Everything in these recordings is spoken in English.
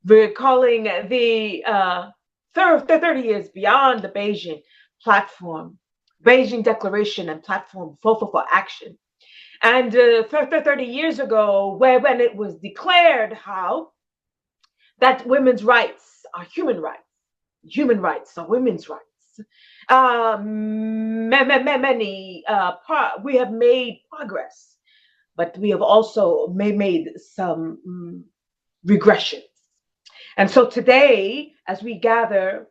recalling the 30 years beyond the Beijing Declaration and platform for action. And 30 years ago, when it was declared how that women's rights are human rights are women's rights. Many we have made progress, but we have also made some regressions. And so today, as we gather,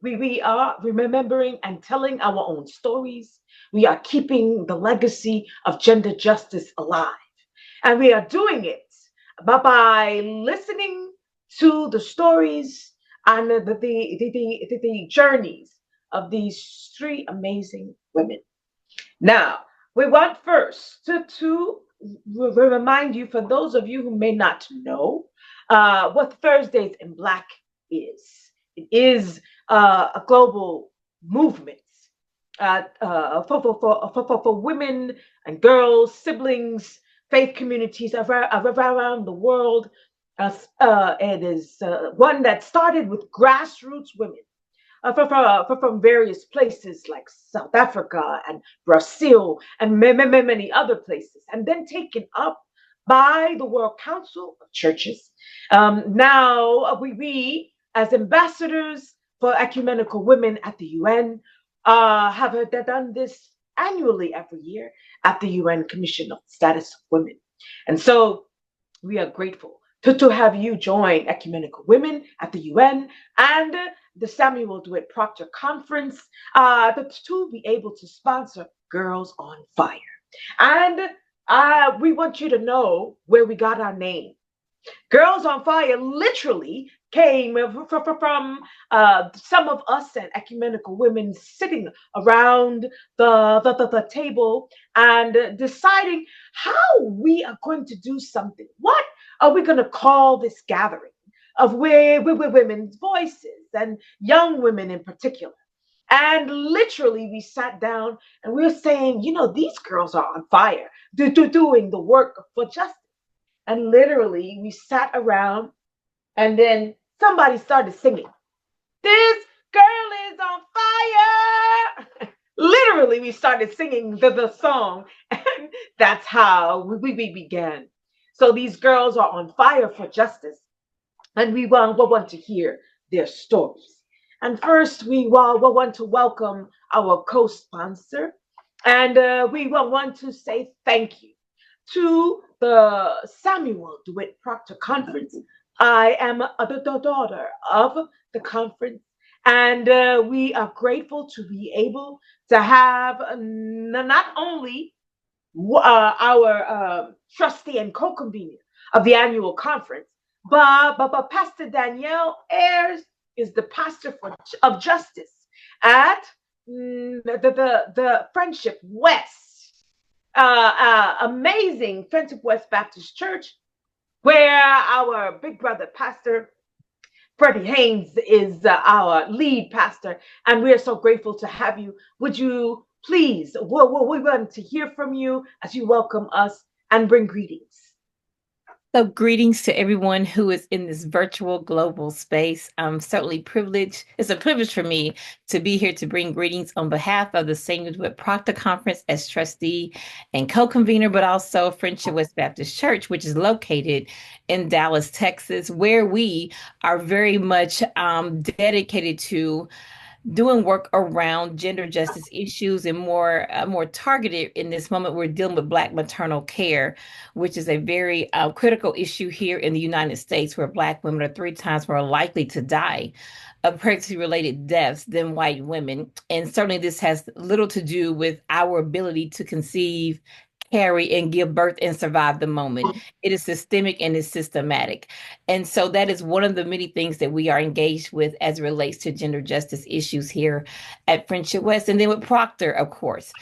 we are remembering and telling our own stories. We are keeping the legacy of gender justice alive. And we are doing it by listening to the stories and the journeys of these three amazing women. Now, we want first to remind you, for those of you who may not know, what Thursdays in Black is. It is a global movement for women and girls, siblings, faith communities around the world. It is one that started with grassroots women from various places like South Africa and Brazil and many other places, and then taken up by the World Council of Churches. Now, we, as ambassadors for ecumenical women at the UN, have done this annually every year at the UN Commission on the Status of Women. And so we are grateful to have you join Ecumenical Women at the UN and the Samuel DeWitt Proctor Conference to be able to sponsor Girls on Fire. And we want you to know where we got our name. Girls on Fire literally came from some of us and ecumenical women sitting around the table and deciding how we are going to do something. What are we going to call this gathering of women's voices and young women in particular? And literally, we sat down and we were saying, these girls are on fire, doing the work for justice. And literally, we sat around and then somebody started singing, "This girl is on fire." Literally, we started singing the song, and that's how we began. So these girls are on fire for justice, and we want to hear their stories. And first, we want to welcome our co-sponsor, and we want to say thank you to the Samuel DeWitt Proctor Conference. I am the daughter of the conference, and we are grateful to be able to have not only our trustee and co-convener of the annual conference, but Pastor Danielle Ayers is the pastor of justice at the Friendship West, amazing Friendship West Baptist Church, where our big brother, Pastor Freddie Haynes, is our lead pastor, and we are so grateful to have you. Would you please, we want to hear from you as you welcome us and bring greetings. So greetings to everyone who is in this virtual global space. I'm certainly privileged. It's a privilege for me to be here to bring greetings on behalf of the Samuel DeWitt Proctor Conference as trustee and co-convener, but also Friendship West Baptist Church, which is located in Dallas, Texas, where we are very much dedicated to doing work around gender justice issues and more targeted in this moment. We're dealing with Black maternal care, which is a very critical issue here in the United States, where Black women are 3 times more likely to die of pregnancy-related deaths than white women. And certainly this has little to do with our ability to conceive, carry, and give birth and survive the moment. It is systemic and it's systematic. And so that is one of the many things that we are engaged with as it relates to gender justice issues here at Friendship West. And then with Proctor, of course,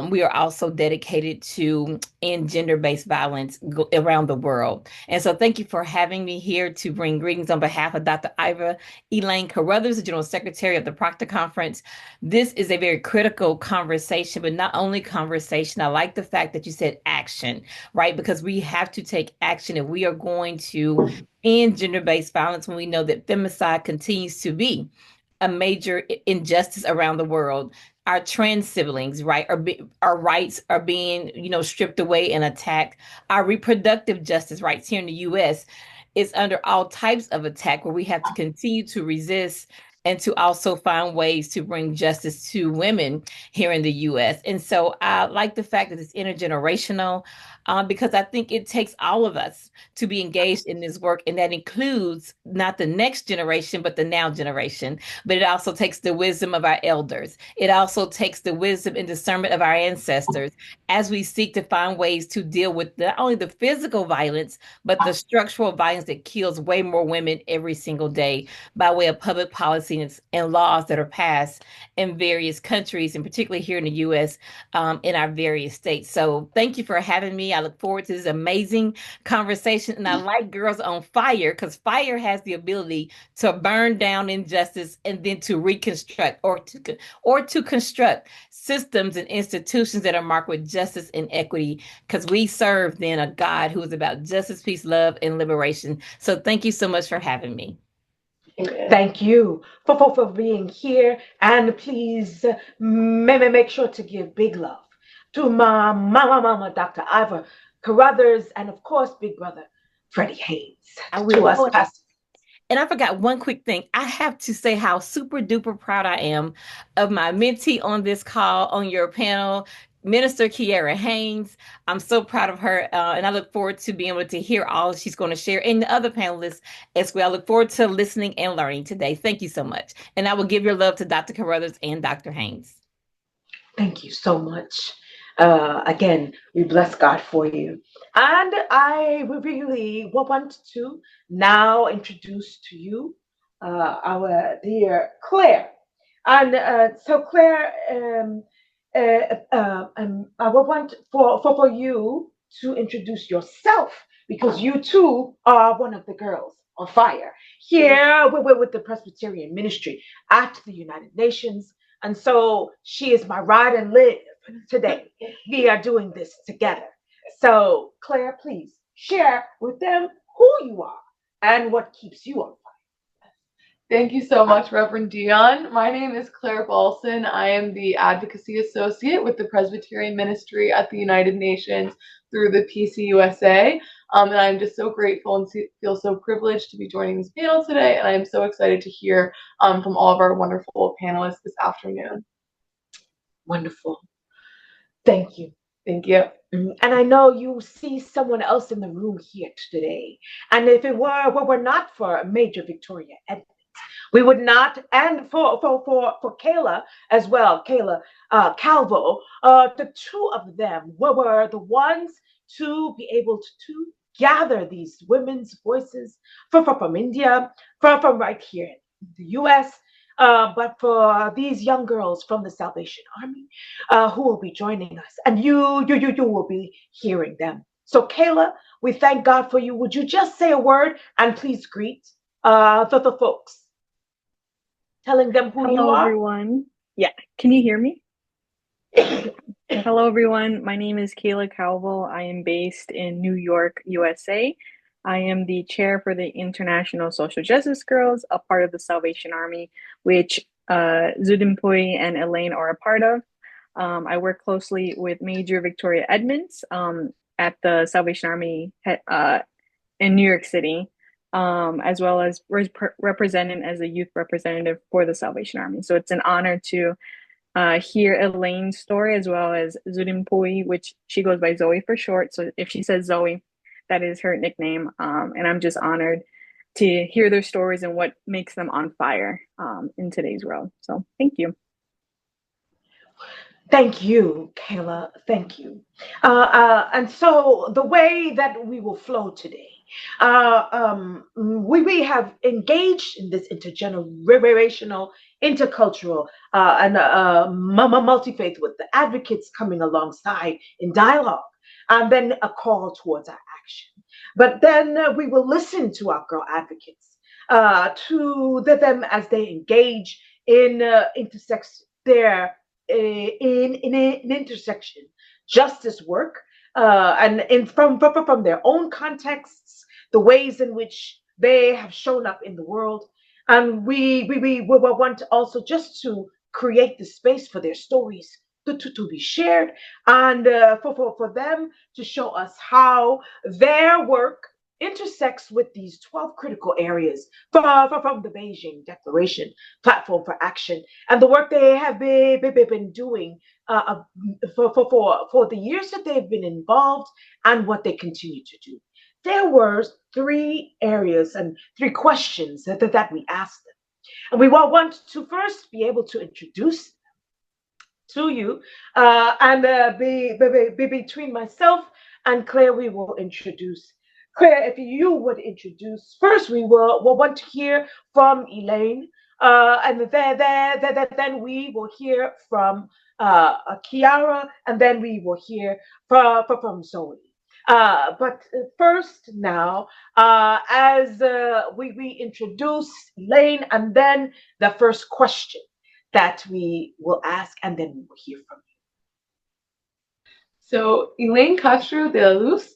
we are also dedicated to end gender-based violence around the world. And so thank you for having me here to bring greetings on behalf of Dr. Iva Elaine Carruthers, the General Secretary of the Proctor Conference. This is a very critical conversation, but not only conversation. I like the fact that you said action, right? Because we have to take action if we are going to end gender based violence when we know that femicide continues to be a major injustice around the world. Our trans siblings, right, our rights are being, stripped away and attacked. Our reproductive justice rights here in the U.S. is under all types of attack, where we have to continue to resist and to also find ways to bring justice to women here in the U.S. And so I like the fact that it's intergenerational, because I think it takes all of us to be engaged in this work, and that includes not the next generation, but the now generation. But it also takes the wisdom of our elders. It also takes the wisdom and discernment of our ancestors as we seek to find ways to deal with not only the physical violence, but the structural violence that kills way more women every single day by way of public policy and laws that are passed in various countries, and particularly here in the U.S., in our various states. So thank you for having me. I look forward to this amazing conversation. And I like Girls on Fire, because fire has the ability to burn down injustice and then to reconstruct, or to construct systems and institutions that are marked with justice and equity, because we serve then a God who is about justice, peace, love, and liberation. So thank you so much for having me. Thank you for being here. And please make sure to give big love to my mama, Dr. Ivor Carruthers, and of course, big brother Freddie Haynes. I To will. us, Oh, Pastor. and I forgot one quick thing. I have to say how super duper proud I am of my mentee on this call, on your panel, Minister Kiara Haynes. I'm so proud of her, and I look forward to being able to hear all she's going to share, and the other panelists as well. I look forward to listening and learning today. Thank you so much. And I will give your love to Dr. Carruthers and Dr. Haynes. Thank you so much. Again, we bless God for you. And I really want to now introduce to you our dear Claire. And so, Claire, I would want for you to introduce yourself, because you too are one of the girls on fire here with the Presbyterian ministry at the United Nations. And so she is my ride and live today. We are doing this together. So, Claire, please share with them who you are and what keeps you on Thank you so much, Reverend Dion. My name is Claire Balson. I am the Advocacy Associate with the Presbyterian Ministry at the United Nations through the PCUSA. And I'm just so grateful and feel so privileged to be joining this panel today. And I'm so excited to hear from all of our wonderful panelists this afternoon. Wonderful. Thank you. Thank you. And I know you see someone else in the room here today. And if it were not for Major Victoria Edmonds, we would not, and for Kayla as well, Kayla Calvo, the two of them were the ones to be able to gather these women's voices from India, from right here in the US, but for these young girls from the Salvation Army who will be joining us, and you will be hearing them. So, Kayla, we thank God for you. Would you just say a word and please greet the folks, telling them who you Hello, are? everyone. Yeah, can you hear me? Hello, everyone. My name is Kayla Calvo. I am based in New York, USA. I am the chair for the International Social Justice Girls, a part of the Salvation Army, which Zudimpui and Elaine are a part of. I work closely with Major Victoria Edmonds at the Salvation Army in New York City, as well as representing as a youth representative for the Salvation Army. So it's an honor to hear Elaine's story, as well as Zudimpui, which she goes by Zoe for short. So if she says Zoe, that is her nickname. And I'm just honored to hear their stories and what makes them on fire in today's world. So thank you. Thank you, Kayla. Thank you. And so the way that we will flow today, we have engaged in this intergenerational, intercultural, and multi-faith, with the advocates coming alongside in dialogue, and then a call towards our action. But then we will listen to our girl advocates, to them as they engage in intersect their in an intersection justice work, from their own contexts, the ways in which they have shown up in the world. And we want also just to create the space for their stories to be shared, and for them to show us how their work intersects with these 12 critical areas from the Beijing Declaration Platform for Action, and the work they have been doing for the years that they've been involved, and what they continue to do. There were three areas and three questions that we asked them. And we want to first be able to introduce to you, and between myself and Claire, we will introduce. Claire, if you would introduce first, we'll want to hear from Elaine, and then we will hear from Kiara, and then we will hear from Zoe. But first, now, as we introduce Elaine, and then the first question that we will ask, and then we will hear from you. So Elaine Castro de la Luz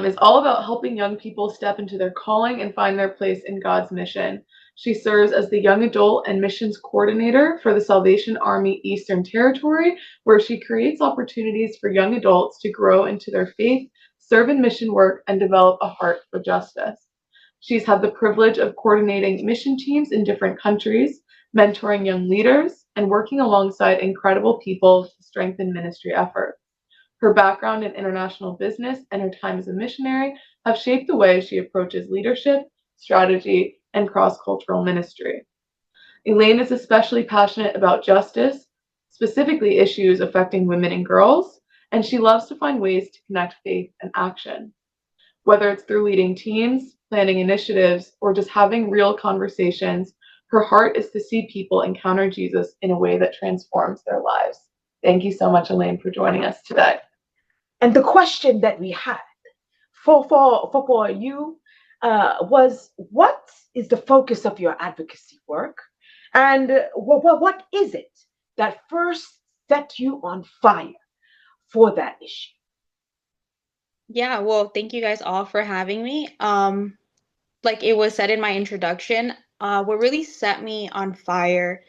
is all about helping young people step into their calling and find their place in God's mission. She serves as the Young Adult and Missions Coordinator for the Salvation Army Eastern Territory, where she creates opportunities for young adults to grow into their faith, serve in mission work, and develop a heart for justice. She's had the privilege of coordinating mission teams in different countries, mentoring young leaders, and working alongside incredible people to strengthen ministry efforts. Her background in international business and her time as a missionary have shaped the way she approaches leadership, strategy, and cross-cultural ministry. Elaine is especially passionate about justice, specifically issues affecting women and girls, and she loves to find ways to connect faith and action. Whether it's through leading teams, planning initiatives, or just having real conversations, her heart is to see people encounter Jesus in a way that transforms their lives. Thank you so much, Elaine, for joining us today. And the question that we had for you was, what is the focus of your advocacy work? And what is it that first set you on fire for that issue? Yeah, well, thank you guys all for having me. Like it was said in my introduction, what really set me on fire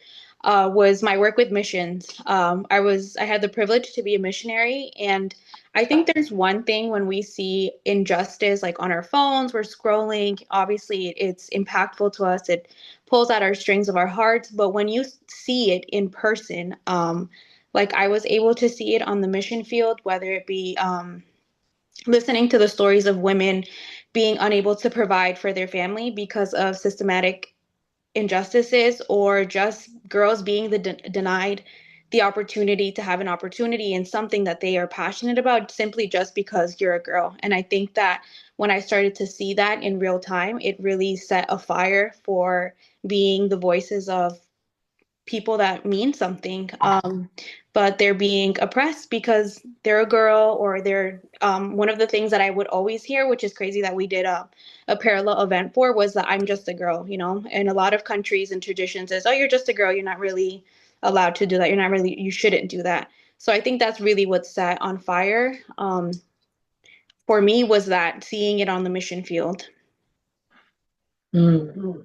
was my work with missions. I had the privilege to be a missionary, and I think there's one thing when we see injustice, like on our phones, we're scrolling. Obviously, it's impactful to us. It pulls at our strings of our hearts. But when you see it in person, like I was able to see it on the mission field, whether it be listening to the stories of women being unable to provide for their family because of systematic injustices, or just girls being denied the opportunity to have an opportunity in something that they are passionate about simply just because you're a girl. And I think that when I started to see that in real time, it really set a fire for being the voices of people that mean something, but they're being oppressed because they're a girl, or they're one of the things that I would always hear, which is crazy that we did a parallel event for, was that I'm just a girl, you know. And a lot of countries and traditions is, oh, you're just a girl, you're not really allowed to do that, you shouldn't do that. So I think that's really what set on fire for me, was that seeing it on the mission field. Mm-hmm.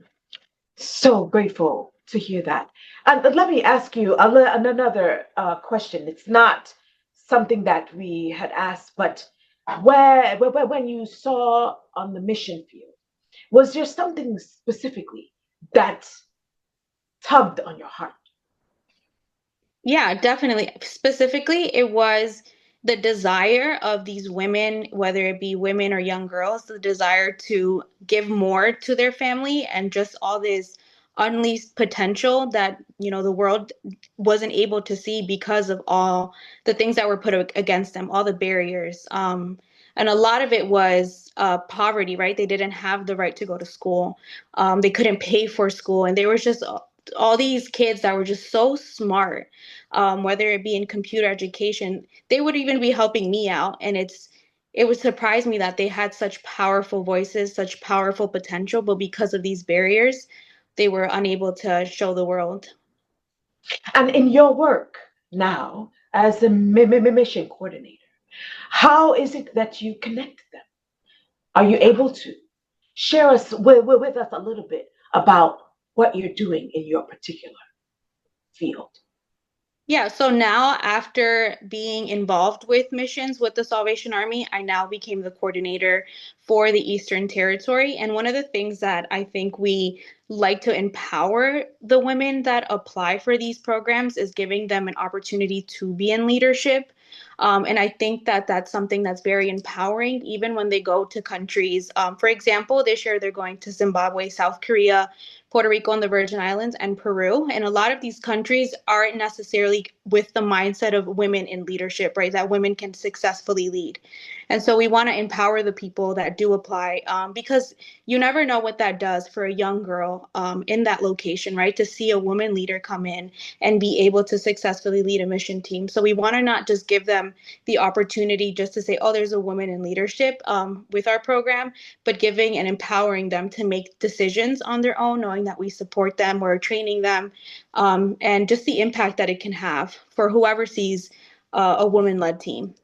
So grateful to hear that. And let me ask you another question. It's not something that we had asked, but when you saw on the mission field, was there something specifically that tugged on your heart? Yeah, definitely. Specifically, it was the desire of these women, whether it be women or young girls, the desire to give more to their family, and just all this unleashed potential that, you know, the world wasn't able to see because of all the things that were put against them, all the barriers. And a lot of it was poverty, right? They didn't have the right to go to school. They couldn't pay for school. And there was just all these kids that were just so smart, whether it be in computer education, they would even be helping me out. And it would surprise me that they had such powerful voices, such powerful potential, but because of these barriers, they were unable to show the world. And in your work now as a mission coordinator, How is it that you connect them? Are you able to share us with us a little bit about what you're doing in your particular field? Yeah, so now after being involved with missions with the Salvation Army, I now became the coordinator for the Eastern Territory. And one of the things that I think we like to empower the women that apply for these programs is giving them an opportunity to be in leadership. And I think that that's something that's very empowering, even when they go to countries. For example, this year they're going to Zimbabwe, South Korea, Puerto Rico and the Virgin Islands, and Peru. And a lot of these countries aren't necessarily with the mindset of women in leadership, right? That women can successfully lead. And so we want to empower the people that do apply, because you never know what that does for a young girl in that location, right? To see a woman leader come in and be able to successfully lead a mission team. So we want to not just give them the opportunity just to say, oh, there's a woman in leadership with our program, but giving and empowering them to make decisions on their own, knowing that we support them, we're training them, and just the impact that it can have for whoever sees a woman-led team.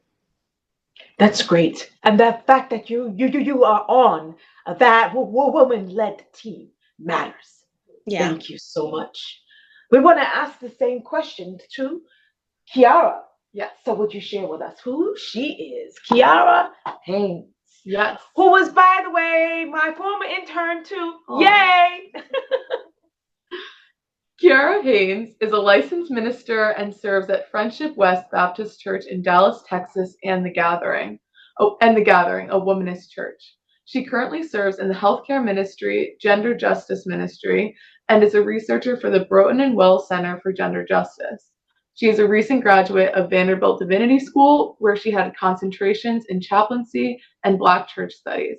That's great. And the fact that you are on that woman-led team matters. Yeah. Thank you so much. We want to ask the same question to Kiara. Yes. So would you share with us who she is? Kiara Haynes. Yes. Who was, by the way, my former intern too. Aw. Yay! Kiara Haynes is a licensed minister and serves at Friendship West Baptist Church in Dallas, Texas, and The Gathering, a womanist church. She currently serves in the healthcare ministry, gender justice ministry, and is a researcher for the Broughton and Wells Center for Gender Justice. She is a recent graduate of Vanderbilt Divinity School, where she had concentrations in chaplaincy and Black church studies.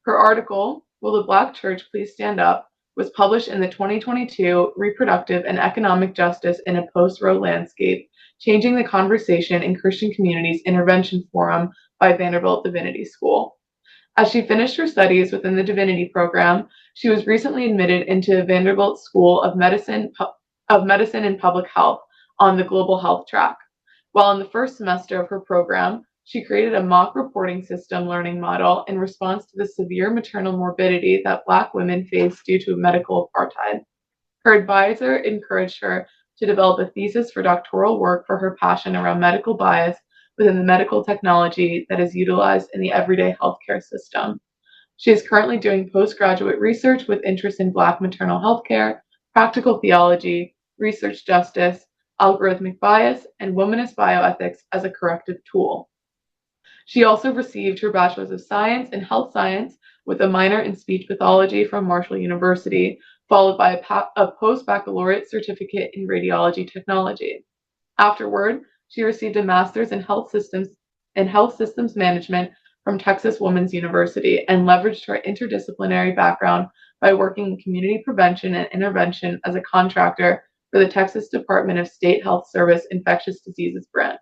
Her article, Will the Black Church Please Stand Up?, was published in the 2022 Reproductive and Economic Justice in a Post-Roe Landscape, Changing the Conversation in Christian Communities Intervention Forum by Vanderbilt Divinity School. As she finished her studies within the divinity program, she was recently admitted into Vanderbilt School of Medicine and Public Health on the Global Health track. While in the first semester of her program, she created a mock reporting system learning model in response to the severe maternal morbidity that Black women face due to medical apartheid. Her advisor encouraged her to develop a thesis for doctoral work for her passion around medical bias within the medical technology that is utilized in the everyday healthcare system. She is currently doing postgraduate research with interest in Black maternal healthcare, practical theology, research justice, algorithmic bias, and womanist bioethics as a corrective tool. She also received her Bachelor's of Science in Health Science with a minor in Speech Pathology from Marshall University, followed by a post-baccalaureate certificate in Radiology Technology. Afterward, she received a Master's in Health Systems Management from Texas Women's University and leveraged her interdisciplinary background by working in community prevention and intervention as a contractor for the Texas Department of State Health Service Infectious Diseases Branch.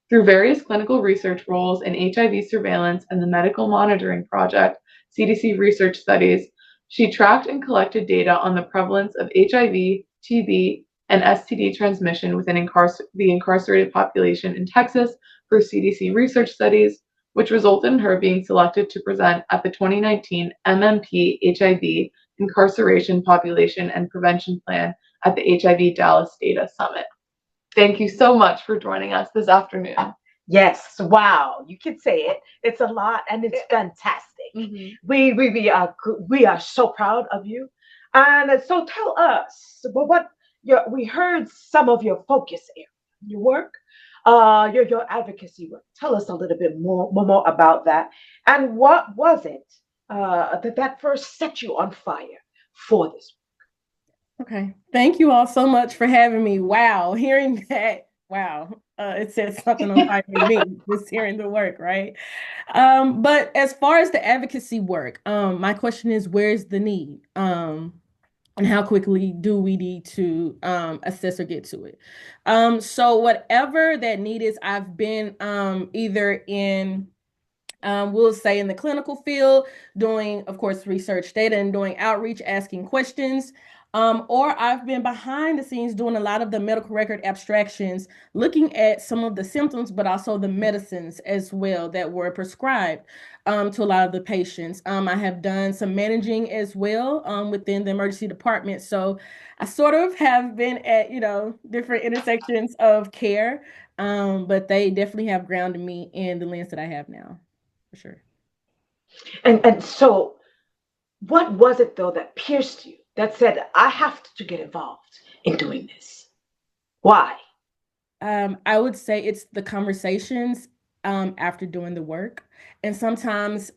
Through various clinical research roles in HIV surveillance and the Medical Monitoring Project, CDC research studies, she tracked and collected data on the prevalence of HIV, TB, and STD transmission within the incarcerated population in Texas for CDC research studies, which resulted in her being selected to present at the 2019 MMP HIV Incarceration Population and Prevention Plan at the HIV Dallas Data Summit. Thank you so much for joining us this afternoon. Yes, wow, you can say it. It's a lot and it's fantastic. Mm-hmm. We are so proud of you. And so tell us we heard some of your focus area, your work, your advocacy work. Tell us a little bit more about that. And what was it that first set you on fire for this? Okay. Thank you all so much for having me. Wow. Hearing that, wow. It said something on fire with me, just hearing the work, right? But as far as the advocacy work, my question is, where's the need? And how quickly do we need to assess or get to it? So whatever that need is, I've been either in we'll say in the clinical field, doing, of course, research data and doing outreach, asking questions. Or I've been behind the scenes doing a lot of the medical record abstractions, looking at some of the symptoms, but also the medicines as well that were prescribed to a lot of the patients. I have done some managing as well within the emergency department. So I sort of have been at, different intersections of care, but they definitely have grounded me in the lens that I have now, for sure. And so, what was it though that pierced you that said, I have to get involved in doing this? Why? I would say it's the conversations after doing the work. And sometimes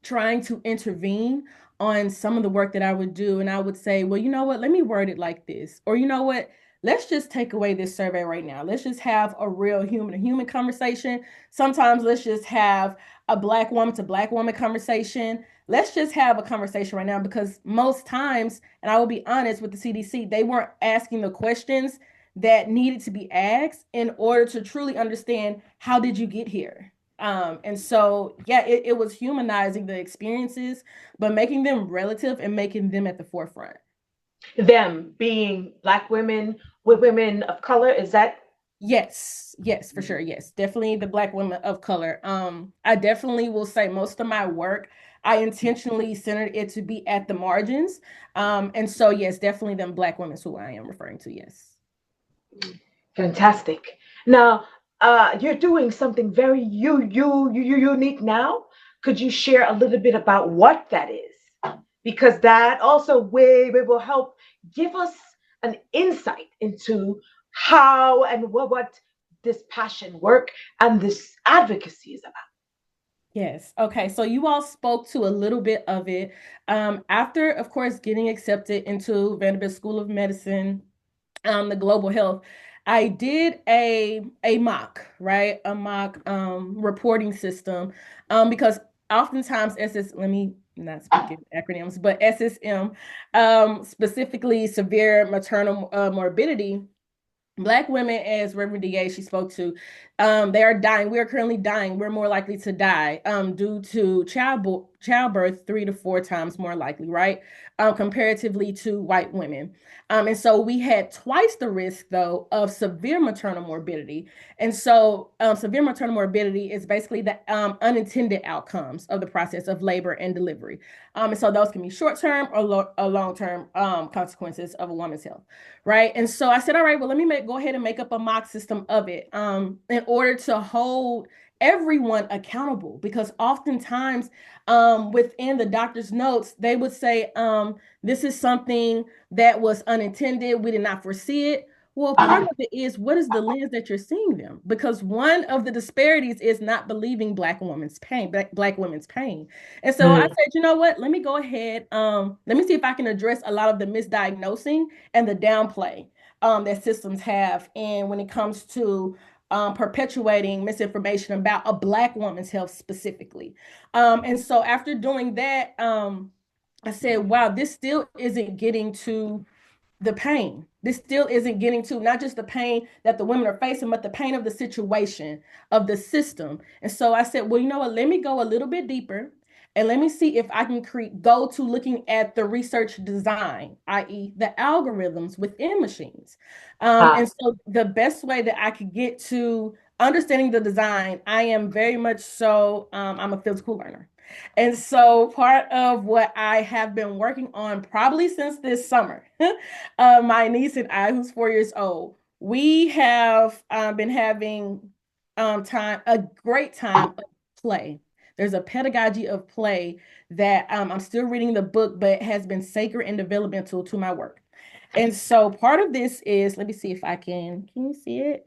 trying to intervene on some of the work that I would do. And I would say, well, you know what, let me word it like this. Or, you know what, let's just take away this survey right now. Let's just have a real human to human conversation. Sometimes let's just have a Black woman to Black woman conversation. Let's just have a conversation right now, because most times, and I will be honest with the CDC, they weren't asking the questions that needed to be asked in order to truly understand, how did you get here? And so, yeah, it was humanizing the experiences, but making them relative and making them at the forefront. Them being Black women with women of color, is that? Yes, yes, for sure. Yes, definitely the Black women of color. I definitely will say most of my work, I intentionally centered it to be at the margins. And so, yes, definitely them Black women is who I am referring to. Yes. Fantastic. Now, you're doing something very unique now. Could you share a little bit about what that is? Because that also will help give us an insight into how and what this passion work and this advocacy is about. Yes. Okay. So you all spoke to a little bit of it. After, of course, getting accepted into Vanderbilt School of Medicine, the global health, I did a mock, right? A mock reporting system. Because oftentimes let me not speak in acronyms, but SSM, specifically severe maternal morbidity. Black women, as Reverend DA she spoke to, they are dying. We are currently dying. We're more likely to die due to childbirth 3 to 4 times more likely, right? Comparatively to white women. And so we had twice the risk, though, of severe maternal morbidity. And so severe maternal morbidity is basically the unintended outcomes of the process of labor and delivery. And so those can be short-term or long-term consequences of a woman's health, right? And so I said, all right, well, let me go ahead and make up a mock system of it in order to hold everyone accountable, because oftentimes within the doctor's notes, they would say, this is something that was unintended. We did not foresee it. Well, part of it is, what is the lens that you're seeing them? Because one of the disparities is not believing Black women's pain, Black women's pain. And so I Mm. said, you know what? Let me go ahead. Let me see if I can address a lot of the misdiagnosing and the downplay that systems have. And when it comes to perpetuating misinformation about a Black woman's health specifically. And so after doing that, I said, wow, this still isn't getting to the pain. This still isn't getting to not just the pain that the women are facing, but the pain of the situation, of the system. And so I said, well, you know what? Let me go a little bit deeper and let me see if I can go to looking at the research design, i.e., the algorithms within machines. And so the best way that I could get to understanding the design, I am very much so, I'm a physical learner. And so part of what I have been working on probably since this summer, my niece and I, who's 4 years old, we have been having a great time of play. There's a pedagogy of play that I'm still reading the book, but has been sacred and developmental to my work. And so part of this is, let me see if can you see it?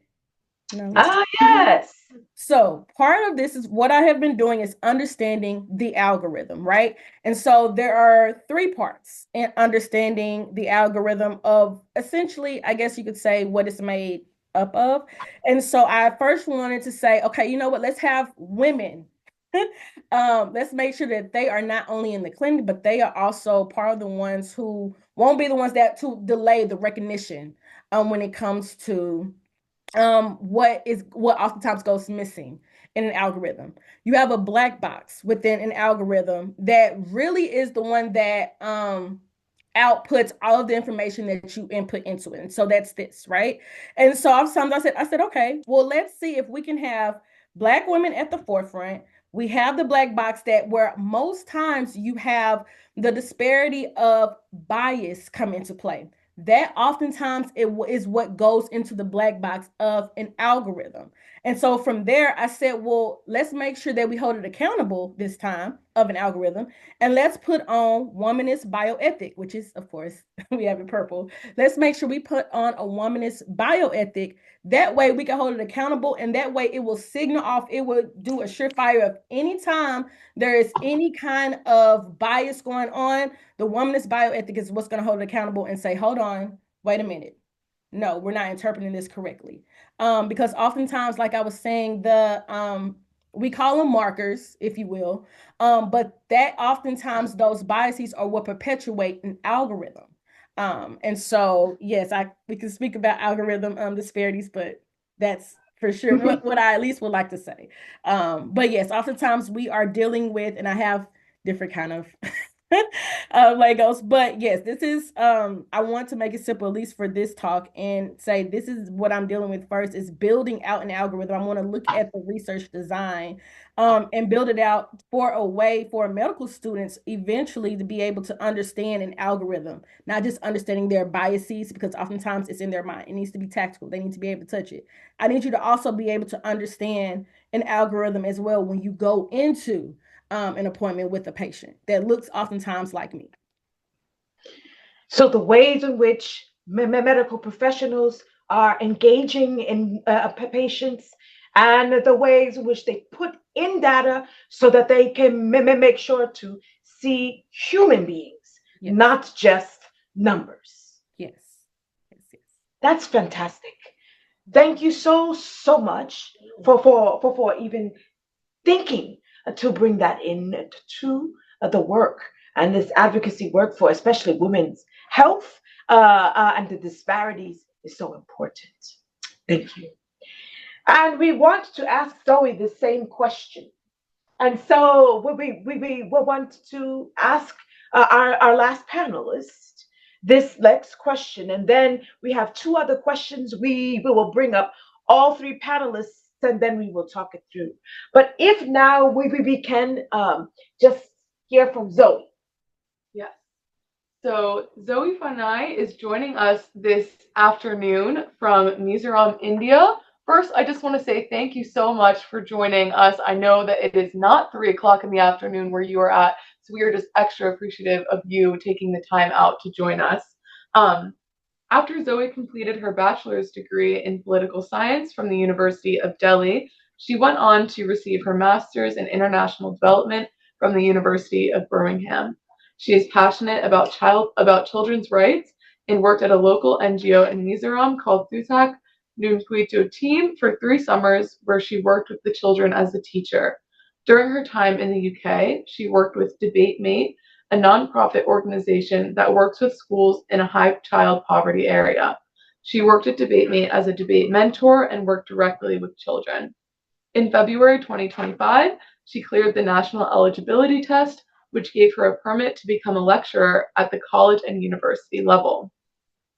No. Yes. So part of this is what I have been doing is understanding the algorithm, right? And so there are three parts in understanding the algorithm of essentially, I guess you could say, what it's made up of. And so I first wanted to say, okay, you know what? Let's have women. Let's make sure that they are not only in the clinic, but they are also part of the ones who won't be the ones that to delay the recognition when it comes to what oftentimes goes missing in an algorithm. You have a black box within an algorithm that really is the one that outputs all of the information that you input into it. And so that's this, right? And so sometimes I said, okay, well, let's see if we can have Black women at the forefront. We have the black box that where most times you have the disparity of bias come into play. That oftentimes it is what goes into the black box of an algorithm. And so from there, I said, well, let's make sure that we hold it accountable this time of an algorithm. And let's put on womanist bioethic, which is, of course, we have it purple. Let's make sure we put on a womanist bioethic. That way we can hold it accountable. And that way it will signal off, it will do a surefire of any time there is any kind of bias going on. The womanist bioethic is what's going to hold it accountable and say, hold on, wait a minute. No, we're not interpreting this correctly. Because oftentimes, like I was saying, we call them markers, if you will, but that oftentimes those biases are what perpetuate an algorithm. And so, yes, we can speak about algorithm disparities, but that's for sure what I at least would like to say. But yes, oftentimes we are dealing with, and I have different kind of Legos. But yes, this is I want to make it simple, at least for this talk, and say this is what I'm dealing with first is building out an algorithm. I want to look at the research design and build it out for a way for medical students eventually to be able to understand an algorithm, not just understanding their biases, because oftentimes it's in their mind. It needs to be tactical. They need to be able to touch it. I need you to also be able to understand an algorithm as well when you go into an appointment with a patient that looks oftentimes like me. So the ways in which medical professionals are engaging in patients and the ways in which they put in data so that they can make sure to see human beings, Yes. not just numbers. Yes. Yes. Yes. That's fantastic. Thank you so much for even thinking to bring that in to the work and this advocacy work for especially women's health and the disparities is so important. Thank you. And we want to ask Zoe the same question. And so we want to ask our last panelist this next question. And then we have two other questions we will bring up all three panelists and then we will talk it through. But if now we can just hear from Zoe. Yes. So Zoe Fanai is joining us this afternoon from Mizoram, India. First, I just want to say thank you so much for joining us. I know that it is not 3 o'clock in the afternoon where you are at, so we are just extra appreciative of you taking the time out to join us. After Zoe completed her bachelor's degree in political science from the University of Delhi, she went on to receive her master's in international development from the University of Birmingham. She is passionate about children's rights and worked at a local NGO in Mizoram called Thutak Nunpuito Team for 3 summers where she worked with the children as a teacher. During her time in the UK, she worked with Debate Mate, a nonprofit organization that works with schools in a high child poverty area. She worked at DebateMate as a debate mentor and worked directly with children. In February 2025, she cleared the national eligibility test, which gave her a permit to become a lecturer at the college and university level.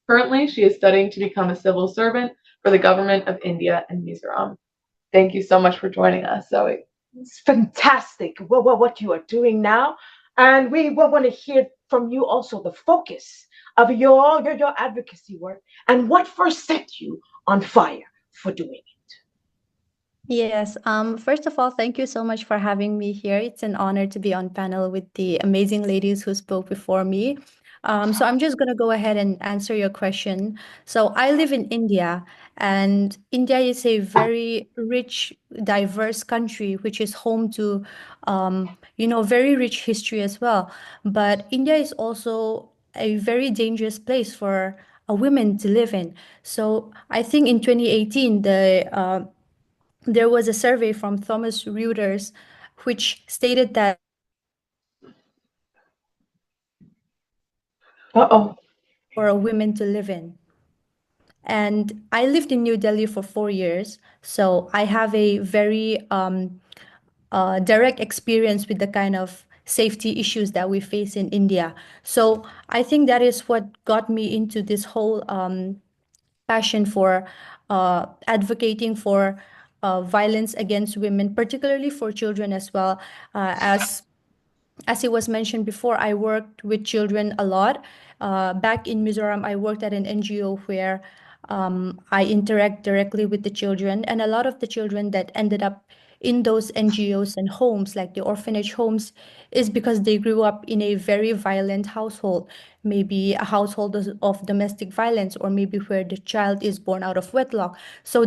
Currently, she is studying to become a civil servant for the government of India and Mizoram. Thank you so much for joining us, Zoe. It's fantastic what you are doing now. And we will want to hear from you also the focus of your advocacy work and what first set you on fire for doing it. Yes. First of all, thank you so much for having me here. It's an honor to be on panel with the amazing ladies who spoke before me. So I'm just going to go ahead and answer your question. So I live in India, and India is a very rich, diverse country, which is home to, very rich history as well. But India is also a very dangerous place for a woman to live in. So I think in 2018, there was a survey from Thomas Reuters which stated that Uh-oh. for a woman to live in. And I lived in New Delhi for 4 years, so I have a very direct experience with the kind of safety issues that we face in India. So I think that is what got me into this whole passion for advocating for violence against women, particularly for children as well. As it was mentioned before, I worked with children a lot. Back in Mizoram, I worked at an NGO where I interact directly with the children, and a lot of the children that ended up in those NGOs and homes, like the orphanage homes, is because they grew up in a very violent household, maybe a household of domestic violence, or maybe where the child is born out of wedlock. So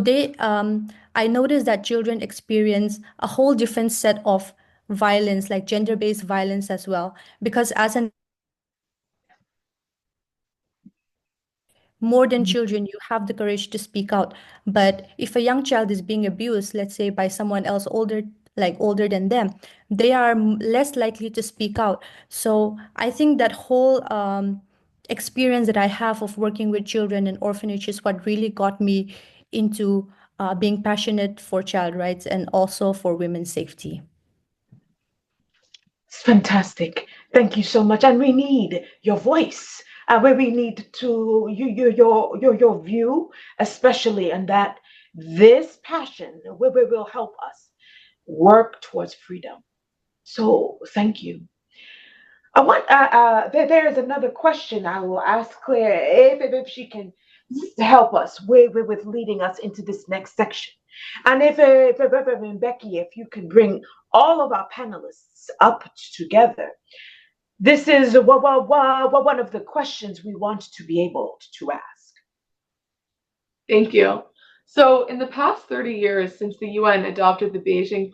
I noticed that children experience a whole different set of violence, like gender-based violence as well. Because as an more than children, you have the courage to speak out. But if a young child is being abused, let's say by someone else older, like older than them, they are less likely to speak out. So I think that whole experience that I have of working with children in orphanages is what really got me into being passionate for child rights and also for women's safety. It's fantastic. Thank you so much. And we need your voice. Where we need to your view, especially, and that this passion will help us work towards freedom. So thank you. There is another question I will ask Claire if she can help us with leading us into this next section. And if Becky, if you can bring all of our panelists up together, this is one of the questions we want to be able to ask. Thank you. So, in the past 30 years since the UN adopted the Beijing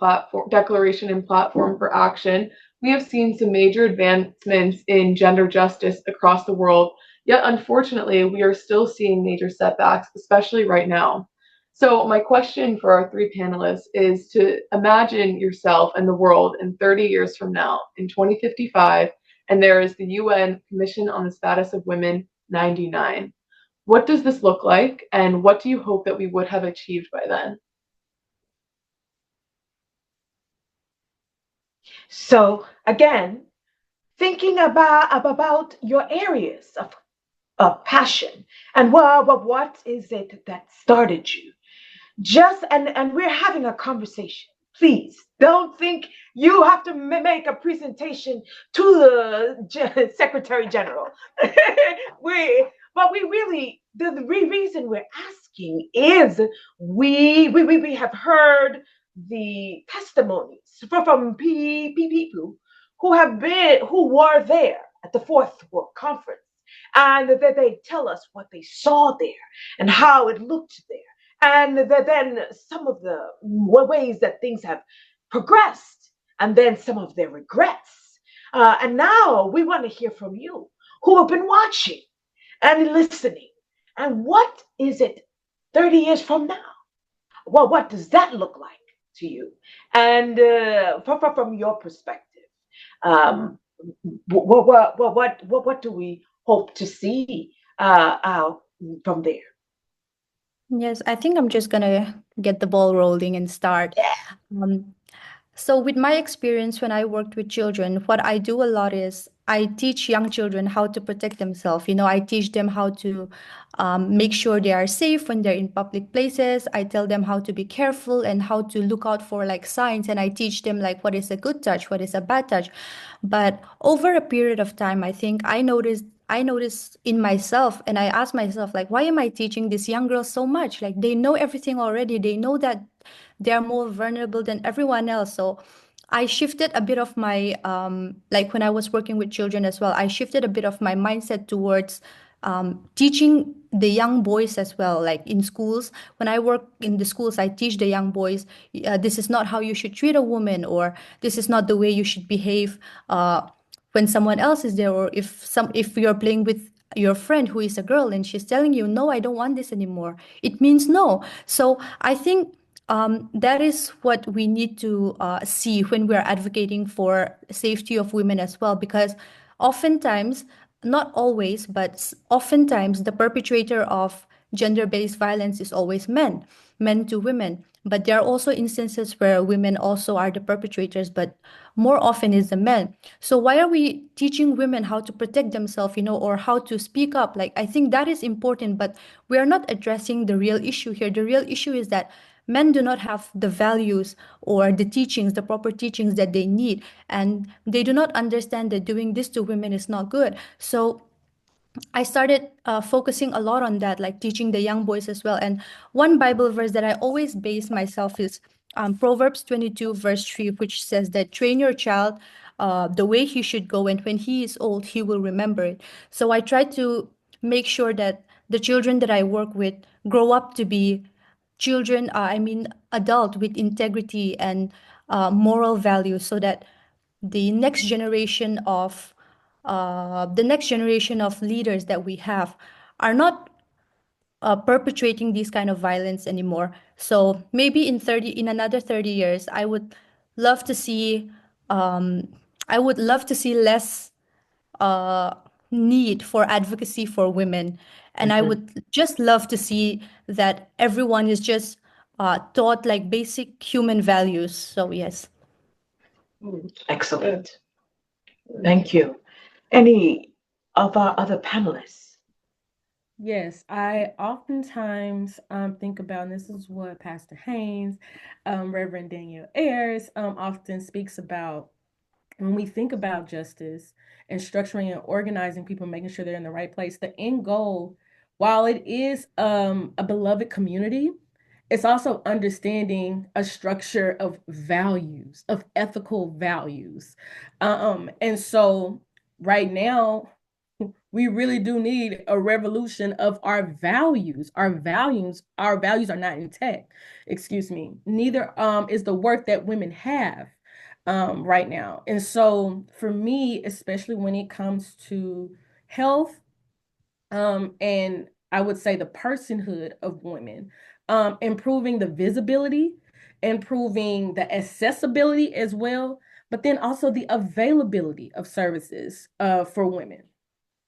Declaration and Platform for Action, we have seen some major advancements in gender justice across the world. Yet, unfortunately, we are still seeing major setbacks, especially right now. So, my question for our three panelists is to imagine yourself and the world in 30 years from now, in 2055, and there is the UN Commission on the Status of Women 99. What does this look like, and what do you hope that we would have achieved by then? So again, thinking about your areas of passion and what is it that started you? Just and we're having a conversation. Please don't think you have to make a presentation to the Secretary General. We really the reason we're asking is we have heard the testimonies from people who were there at the Fourth World Conference, and that they tell us what they saw there and how it looked there, and then some of the ways that things have progressed, and then some of their regrets. And now we want to hear from you who have been watching and listening. And what is it 30 years from now? Well, what does that look like to you? And from your perspective, what do we hope to see from there? Yes, I think I'm just gonna get the ball rolling and start. Um, so with my experience when I worked with children, what I do a lot is I teach young children how to protect themselves. You know, I teach them how to make sure they are safe when they're in public places. I tell them how to be careful and how to look out for like signs. And I teach them like what is a good touch, what is a bad touch. But over a period of time, I think I noticed in myself, and I asked myself, like, why am I teaching these young girls so much? Like, they know everything already. They know that they are more vulnerable than everyone else. So I shifted a bit of my, like when I was working with children as well, I shifted a bit of my mindset towards teaching the young boys as well. Like in schools, when I work in the schools, I teach the young boys, this is not how you should treat a woman, or this is not the way you should behave when someone else is there, or if you're playing with your friend who is a girl and she's telling you, no, I don't want this anymore, it means no. So I think that is what we need to see when we're advocating for safety of women as well, because oftentimes, not always, but oftentimes the perpetrator of gender-based violence is always men to women. But there are also instances where women also are the perpetrators, but more often is the men. So why are we teaching women how to protect themselves, or how to speak up? Like, I think that is important, but we are not addressing the real issue here. The real issue is that men do not have the values or the teachings, the proper teachings that they need, and they do not understand that doing this to women is not good. So I started focusing a lot on that, like teaching the young boys as well. And one Bible verse that I always base myself is Proverbs 22, verse 3, which says that train your child the way he should go, and when he is old, he will remember it. So I try to make sure that the children that I work with grow up to be children, adult with integrity and moral values, so that the next generation of leaders that we have are not perpetrating this kind of violence anymore. So maybe in another 30 years, love to see um, I would love to see less uh, need for advocacy for women, and I Mhm. would just love to see that everyone is just taught like basic human values. So yes. Excellent. Thank you. Any of our other panelists? Yes, I oftentimes think about, and this is what Pastor Haynes, Reverend Daniel Ayers often speaks about when we think about justice and structuring and organizing people, making sure they're in the right place. The end goal, while it is a beloved community, it's also understanding a structure of values, of ethical values. And so right now, we really do need a revolution of our values. Our values are not intact. Excuse me. Neither is the work that women have right now. And so for me, especially when it comes to health, and I would say the personhood of women, improving the visibility, improving the accessibility as well, but then also the availability of services for women.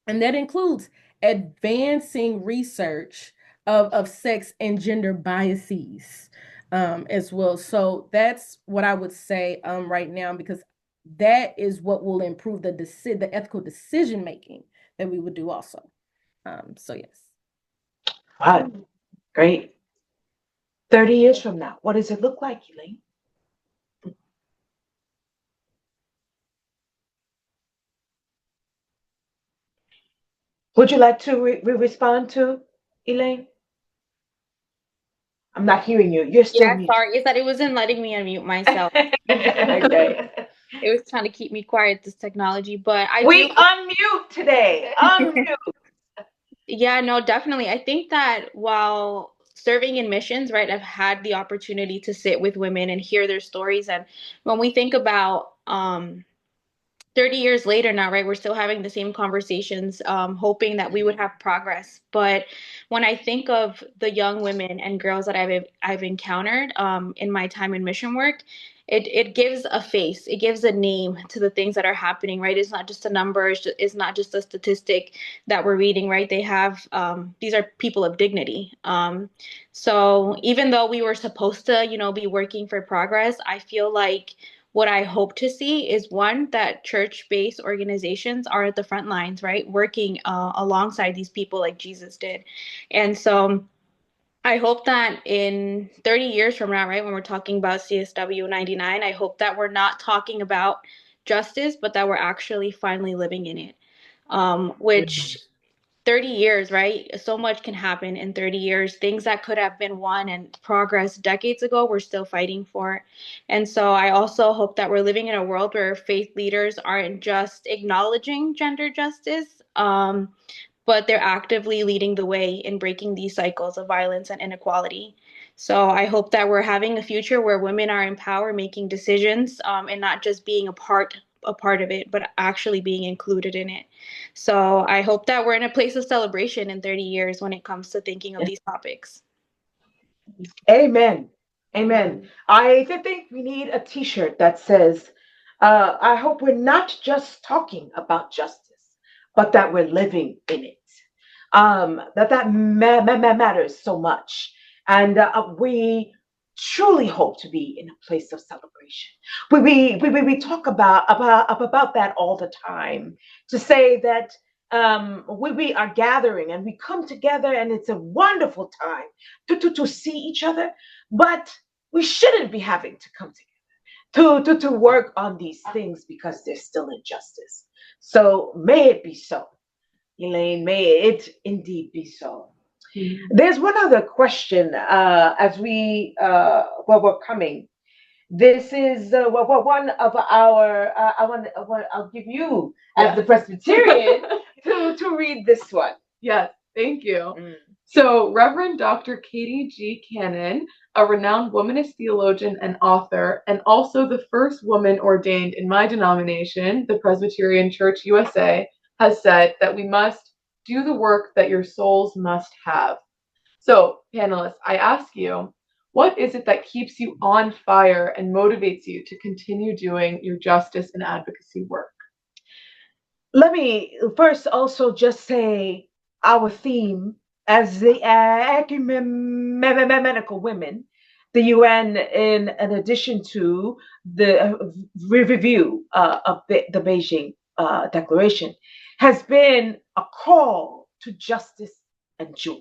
And that includes advancing research of sex and gender biases as well. So that's what I would say right now, because that is what will improve the ethical decision making that we would do also. So yes. Wow, great. 30 years from now, what does it look like, Elaine? Would you like to respond to Elaine? I'm not hearing you. You're still Yeah, muted. sorry, is that it wasn't letting me unmute myself. Okay. It was trying to keep me quiet, this technology. But I do, We unmute today. Unmute. yeah, no, definitely. I think that while serving in missions, right, I've had the opportunity to sit with women and hear their stories. And when we think about 30 years later now, right, we're still having the same conversations, hoping that we would have progress. But when I think of the young women and girls that I've encountered in my time in mission work, it gives a face, it gives a name to the things that are happening, right? It's not just a number, it's not just a statistic that we're reading, right? They have these are people of dignity. So even though we were supposed to, be working for progress, I feel like what I hope to see is one, that church based organizations are at the front lines, right? Working alongside these people like Jesus did. And so I hope that in 30 years from now, right, when we're talking about CSW69, I hope that we're not talking about justice, but that we're actually finally living in it. Which 30 years, right? So much can happen in 30 years. Things that could have been won and progress decades ago, we're still fighting for. And so I also hope that we're living in a world where faith leaders aren't just acknowledging gender justice, but they're actively leading the way in breaking these cycles of violence and inequality. So I hope that we're having a future where women are in power, making decisions, and not just being a part of it, but actually being included in it. So I hope that we're in a place of celebration in 30 years when it comes to thinking of these topics. Amen. Amen. I think we need a T-shirt that says, "I hope we're not just talking about justice, but that we're living in it." That matters so much, and we truly hope to be in a place of celebration. We talk about that all the time to say that we are gathering and we come together and it's a wonderful time to see each other, but we shouldn't be having to come to work on these things because there's still injustice. So may it be so. Elaine, may it indeed be so. There's one other question as we're coming. This is one of our. I'll give you as the Presbyterian to read this one. Yes, thank you. So, Reverend Dr. Katie G. Cannon, a renowned womanist theologian and author, and also the first woman ordained in my denomination, the Presbyterian Church USA, has said that we must do the work that your souls must have. So, panelists, I ask you, what is it that keeps you on fire and motivates you to continue doing your justice and advocacy work? Let me first also just say our theme as the ecumenical women, the UN, in addition to the review of the Beijing Declaration, has been a call to justice and joy.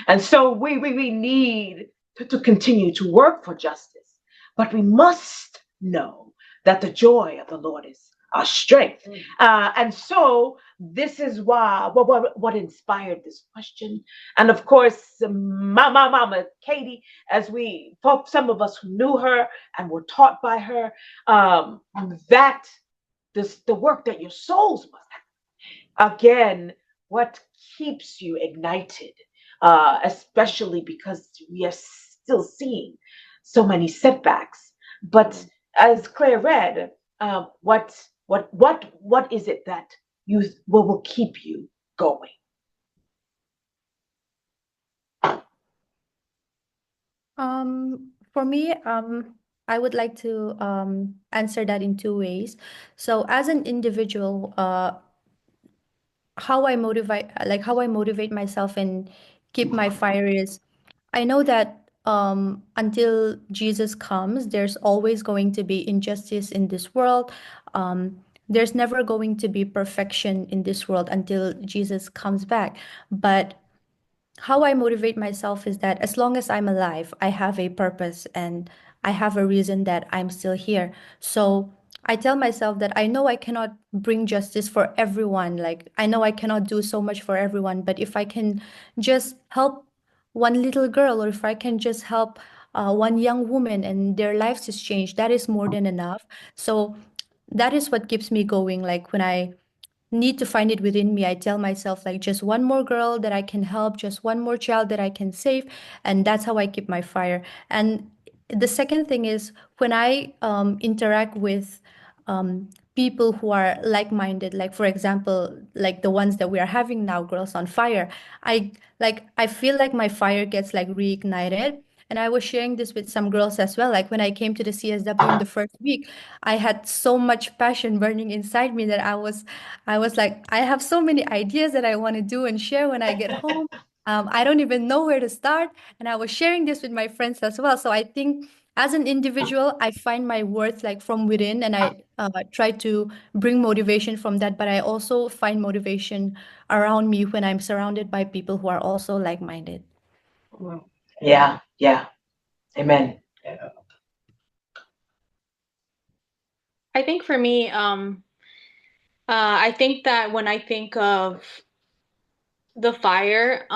And so we need to continue to work for justice, but we must know that the joy of the Lord is our strength. And so this is why what inspired this question. And of course, my mama Katie, as we some of us who knew her and were taught by her, that the work that your souls must have. Again, what keeps you ignited, especially because we are still seeing so many setbacks. But as Claire read, what is it that you will keep you going? For me, I would like to answer that in two ways. So, as an individual, how I motivate myself and keep my fire is, I know that until Jesus comes, there's always going to be injustice in this world. There's never going to be perfection in this world until Jesus comes back. But how I motivate myself is that as long as I'm alive, I have a purpose and I have a reason that I'm still here. So I tell myself that I know I cannot bring justice for everyone. Like, I know I cannot do so much for everyone, but if I can just help one little girl, or if I can just help one young woman and their lives is changed, that is more than enough. So that is what keeps me going. Like, when I need to find it within me, I tell myself, like, just one more girl that I can help, just one more child that I can save, and that's how I keep my fire. And the second thing is, when I interact with people who are like-minded, like, for example, like the ones that we are having now, Girls on Fire, I feel like my fire gets like reignited. And I was sharing this with some girls as well. Like, when I came to the CSW in the first week, I had so much passion burning inside me that I was like, I have so many ideas that I want to do and share when I get home. I don't even know where to start. And I was sharing this with my friends as well. So I think, as an individual, I find my worth like from within, and I try to bring motivation from that. But I also find motivation around me when I'm surrounded by people who are also like-minded. Yeah, yeah. Amen. I think for me, I think that when I think of the fire,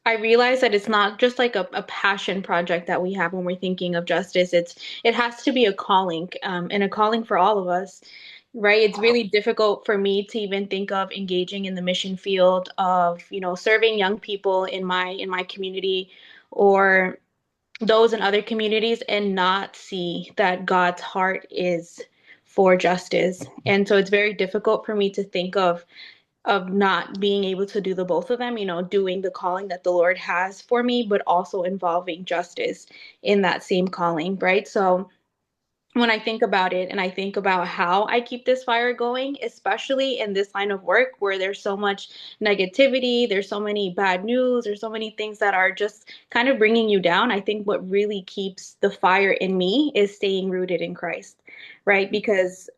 I realize that it's not just like a passion project that we have when we're thinking of justice. It has to be a calling, and a calling for all of us, right? It's really difficult for me to even think of engaging in the mission field of, serving young people in my community, or those in other communities, and not see that God's heart is for justice. And so it's very difficult for me to think of not being able to do the both of them, doing the calling that the Lord has for me, but also involving justice in that same calling, right? So when I think about it and I think about how I keep this fire going, especially in this line of work where there's so much negativity, there's so many bad news, there's so many things that are just kind of bringing you down. I think what really keeps the fire in me is staying rooted in Christ, right? Because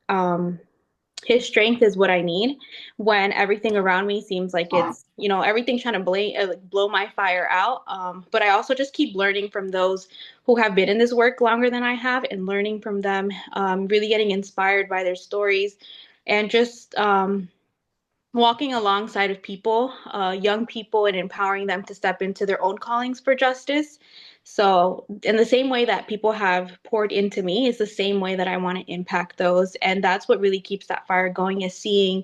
his strength is what I need when everything around me seems like it's, everything trying to blow my fire out. But I also just keep learning from those who have been in this work longer than I have and learning from them, really getting inspired by their stories and just walking alongside of people, young people, and empowering them to step into their own callings for justice. So, in the same way that people have poured into me, is the same way that I want to impact those. And that's what really keeps that fire going is seeing,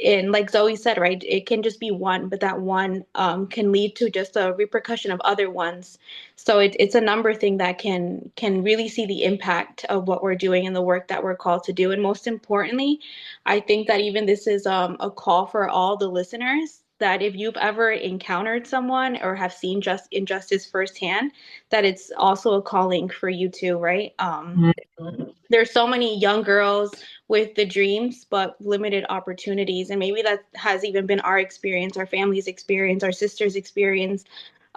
and like Zoe said, right, it can just be one, but that one can lead to just a repercussion of other ones. So it's a number thing that can really see the impact of what we're doing and the work that we're called to do. And most importantly, I think that even this is a call for all the listeners that if you've ever encountered someone or have seen just injustice firsthand, that it's also a calling for you too, right? There's so many young girls with the dreams but limited opportunities, and maybe that has even been our experience, our family's experience, our sister's experience.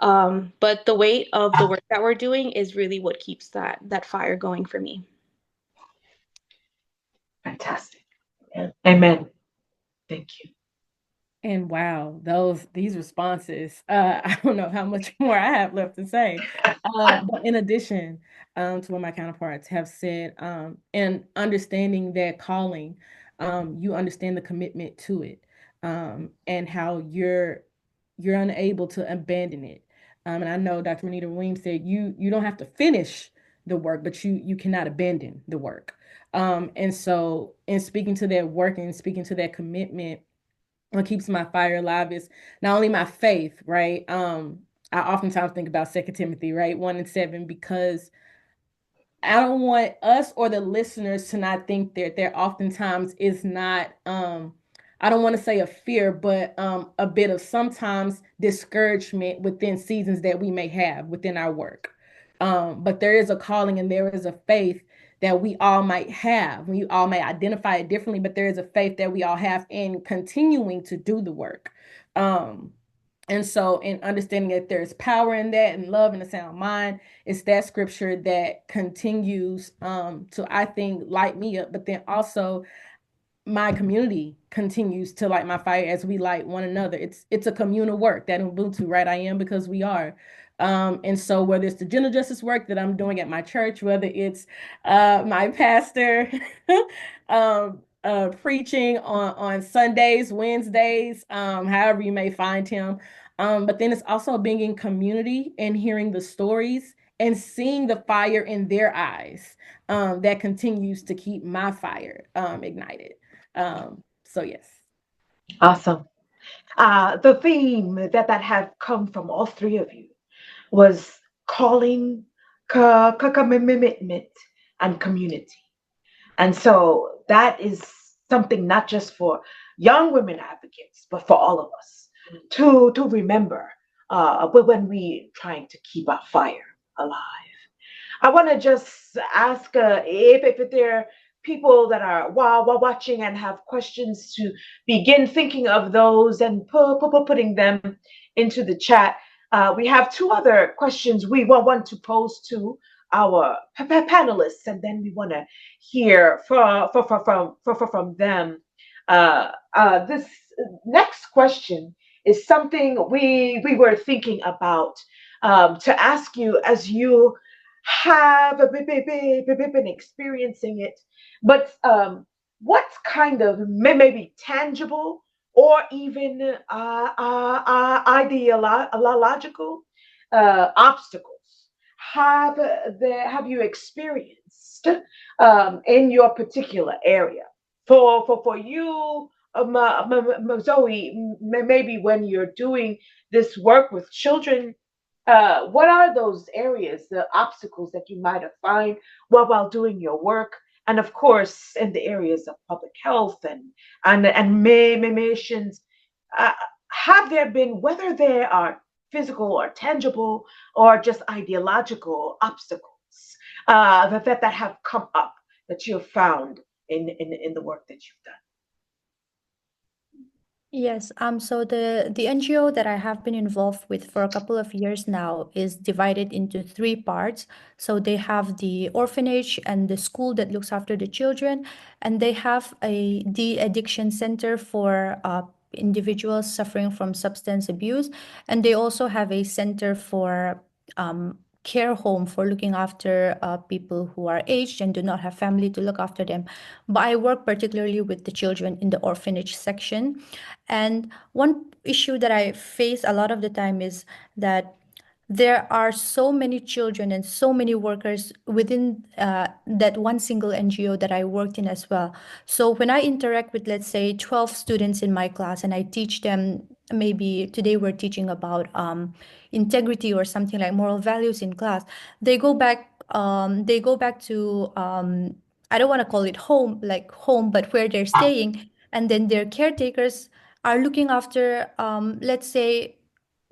But the weight of the work that we're doing is really what keeps that fire going for me. Fantastic. Amen. Thank you. And wow, these responses, I don't know how much more I have left to say. But in addition to what my counterparts have said, and understanding that calling, you understand the commitment to it, and how you're unable to abandon it. And I know Dr. Renita Williams said you don't have to finish the work, but you cannot abandon the work. And so in speaking to that work and speaking to that commitment, what keeps my fire alive is not only my faith, right? I oftentimes think about Second Timothy, right? 1:7, because I don't want us or the listeners to not think that there oftentimes is not I don't want to say a fear, but a bit of sometimes discouragement within seasons that we may have within our work. But there is a calling and there is a faith that we all might have. We all may identify it differently, but there is a faith that we all have in continuing to do the work. Um, and so, in understanding that there's power in that and love and a sound mind, it's that scripture that continues to, I think, light me up, but then also my community continues to light my fire as we light one another. It's a communal work that Ubuntu, right? I am because we are. And so whether it's the gender justice work that I'm doing at my church, whether it's my pastor preaching on Sundays, Wednesdays, however you may find him. But then it's also being in community and hearing the stories and seeing the fire in their eyes, that continues to keep my fire ignited. So yes. Awesome. The theme that have come from all three of you was calling, commitment, and community. And so that is something not just for young women advocates, but for all of us to remember when we trying to keep our fire alive. I want to just ask if there are people that are while watching and have questions to begin thinking of those and putting them into the chat. We have two other questions we want to pose to our panelists, and then we want to hear from them. This next question is something we were thinking about to ask you as you have been experiencing it, but what kind of maybe tangible or even ideological obstacles have you experienced in your particular area? For you, Zoe, maybe when you're doing this work with children, what are those areas, the obstacles that you might have find while doing your work? And of course, in the areas of public health and missions, uh, have there been, whether there are physical or tangible or just ideological obstacles that have come up that you have found in the work that you've done? Yes, so the NGO that I have been involved with for a couple of years now is divided into three parts. So they have the orphanage and the school that looks after the children, and they have a de-addiction center for individuals suffering from substance abuse, and they also have a center for care home for looking after people who are aged and do not have family to look after them. But I work particularly with the children in the orphanage section. And one issue that I face a lot of the time is that there are so many children and so many workers within that one single NGO that I worked in as well. So when I interact with, let's say, 12 students in my class and I teach them, maybe today we're teaching about integrity or something like moral values in class, they go back to, I don't want to call it home, like home, but where they're staying. And then their caretakers are looking after, let's say,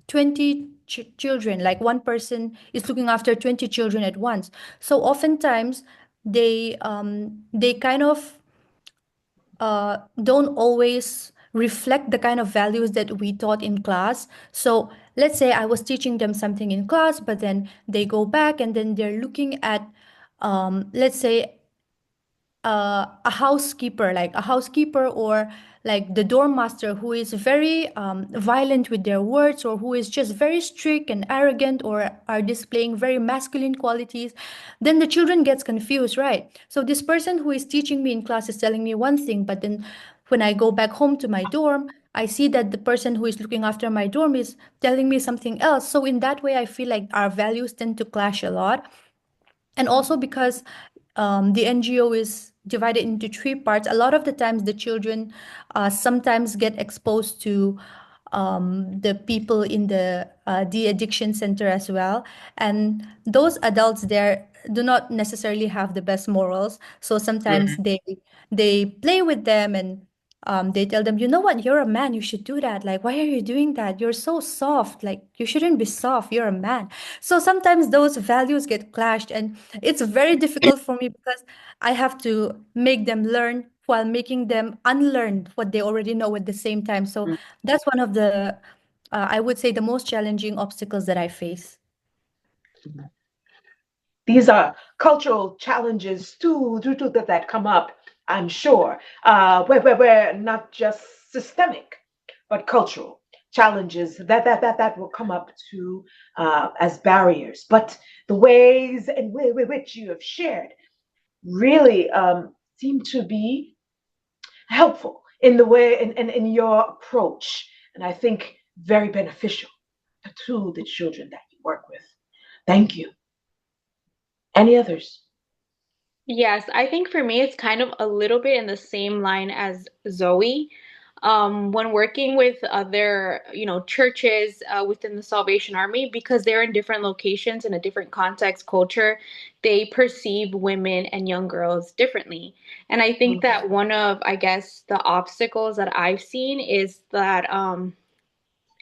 20 children, like one person is looking after 20 children at once. So oftentimes they kind of don't always reflect the kind of values that we taught in class. So let's say I was teaching them something in class, but then they go back and then they're looking at, let's say, a housekeeper, like a housekeeper or like the dorm master who is very violent with their words, or who is just very strict and arrogant, or are displaying very masculine qualities, then the children gets confused, right? So this person who is teaching me in class is telling me one thing, but then when I go back home to my dorm, I see that the person who is looking after my dorm is telling me something else. So in that way, I feel like our values tend to clash a lot. And also because the NGO is divided into three parts, a lot of the times the children sometimes get exposed to the people in the addiction center as well. And those adults there do not necessarily have the best morals. So sometimes they play with them, and they tell them, you know what, you're a man, you should do that. Like, why are you doing that? You're so soft. Like, you shouldn't be soft. You're a man. So sometimes those values get clashed, and it's very difficult for me because I have to make them learn while making them unlearn what they already know at the same time. So that's one of the, I would say, the most challenging obstacles that I face. These are cultural challenges too that come up, I'm sure, where not just systemic, but cultural challenges that will come up to as barriers. But the ways in which you have shared really seem to be helpful in the way in your approach, and I think very beneficial to the children that you work with. Thank you. Any others? Yes, I think for me, it's kind of a little bit in the same line as Zoe. When working with other, churches within the Salvation Army, because they're in different locations in a different context, culture, they perceive women and young girls differently. And I think that one of, I guess, the obstacles that I've seen is that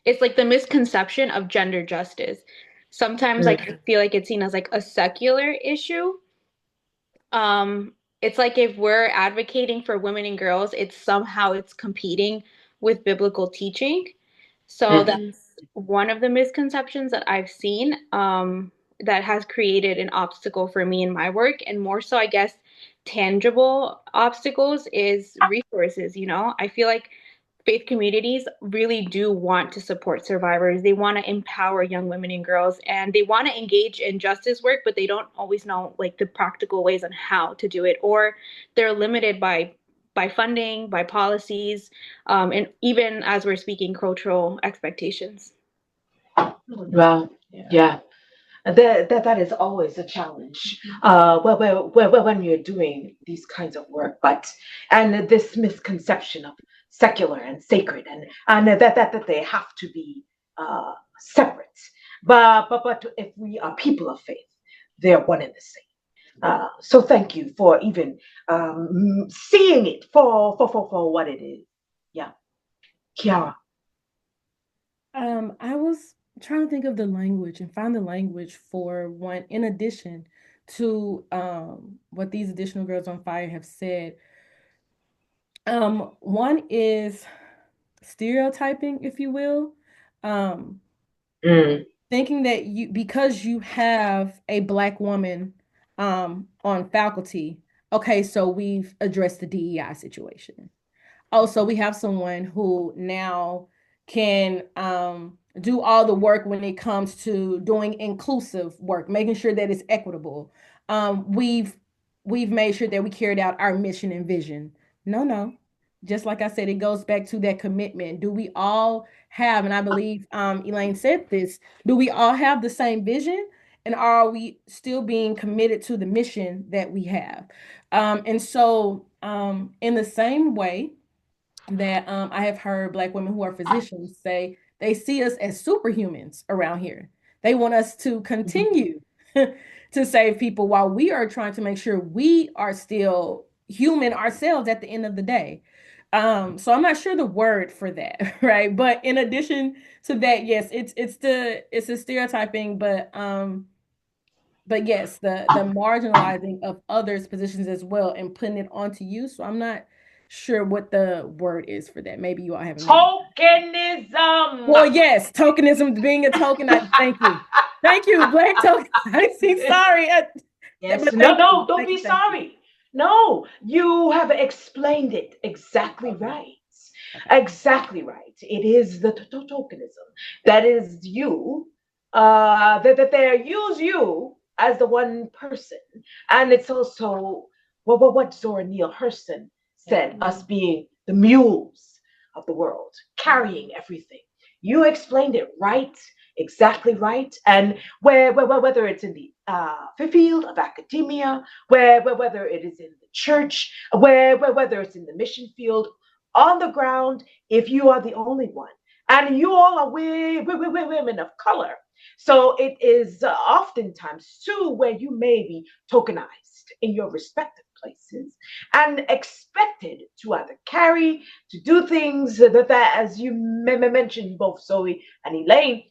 it's like the misconception of gender justice. Sometimes, like, I feel like it's seen as like a secular issue. It's like if we're advocating for women and girls, it's competing with biblical teaching. So that's one of the misconceptions that I've seen, that has created an obstacle for me in my work. And more so, I guess, tangible obstacles is resources. I feel like faith communities really do want to support survivors. They want to empower young women and girls, and they want to engage in justice work, but they don't always know like the practical ways on how to do it, or they're limited by funding, by policies, and even as we're speaking, cultural expectations. Well, yeah. That is always a challenge. When you're doing these kinds of work, but and this misconception of secular and sacred, and that they have to be separate. But if we are people of faith, they're one and the same. So thank you for even seeing it for what it is. Yeah, Kiara. I was trying to think of the language and find the language for one, in addition to what these additional girls on fire have said. One is stereotyping, if you will. Um, Mm. Thinking that you, because you have a black woman on faculty, okay, so we've addressed the DEI situation. Also, we have someone who now can do all the work when it comes to doing inclusive work, making sure that it's equitable. We've made sure that we carried out our mission and vision. No, no. Just like I said, it goes back to that commitment. Do we all have, and I believe Elaine said this, do we all have the same vision? And are we still being committed to the mission that we have? In the same way, that I have heard Black women who are physicians say they see us as superhumans around here. They want us to continue to save people while we are trying to make sure we are still human ourselves at the end of the day. So I'm not sure the word for that, right? But in addition to that, yes, it's a stereotyping, but yes, the marginalizing of others' positions as well and putting it onto you. So I'm not sure what the word is for that. Maybe you all have a name. Tokenism. Well, yes, tokenism, being a token. Thank you, thank you, Black token. I see. Sorry, Yes, but no, thank no, you, don't thank be you, thank you. sorry. No, you have explained it exactly Okay, right. okay. Exactly right. It is the tokenism. That is you, that they use you as the one person. And it's also what Zora Neale Hurston said, us Mm-hmm. being the mules of the world, carrying Mm-hmm. everything. You explained it right, exactly right. And whether it's in the field of academia, whether it is in the church, whether it's in the mission field, on the ground, if you are the only one, and you all are women of color. So it is oftentimes too where you may be tokenized in your respective places and expected to either carry, to do things that as you mentioned, both Zoe and Elaine,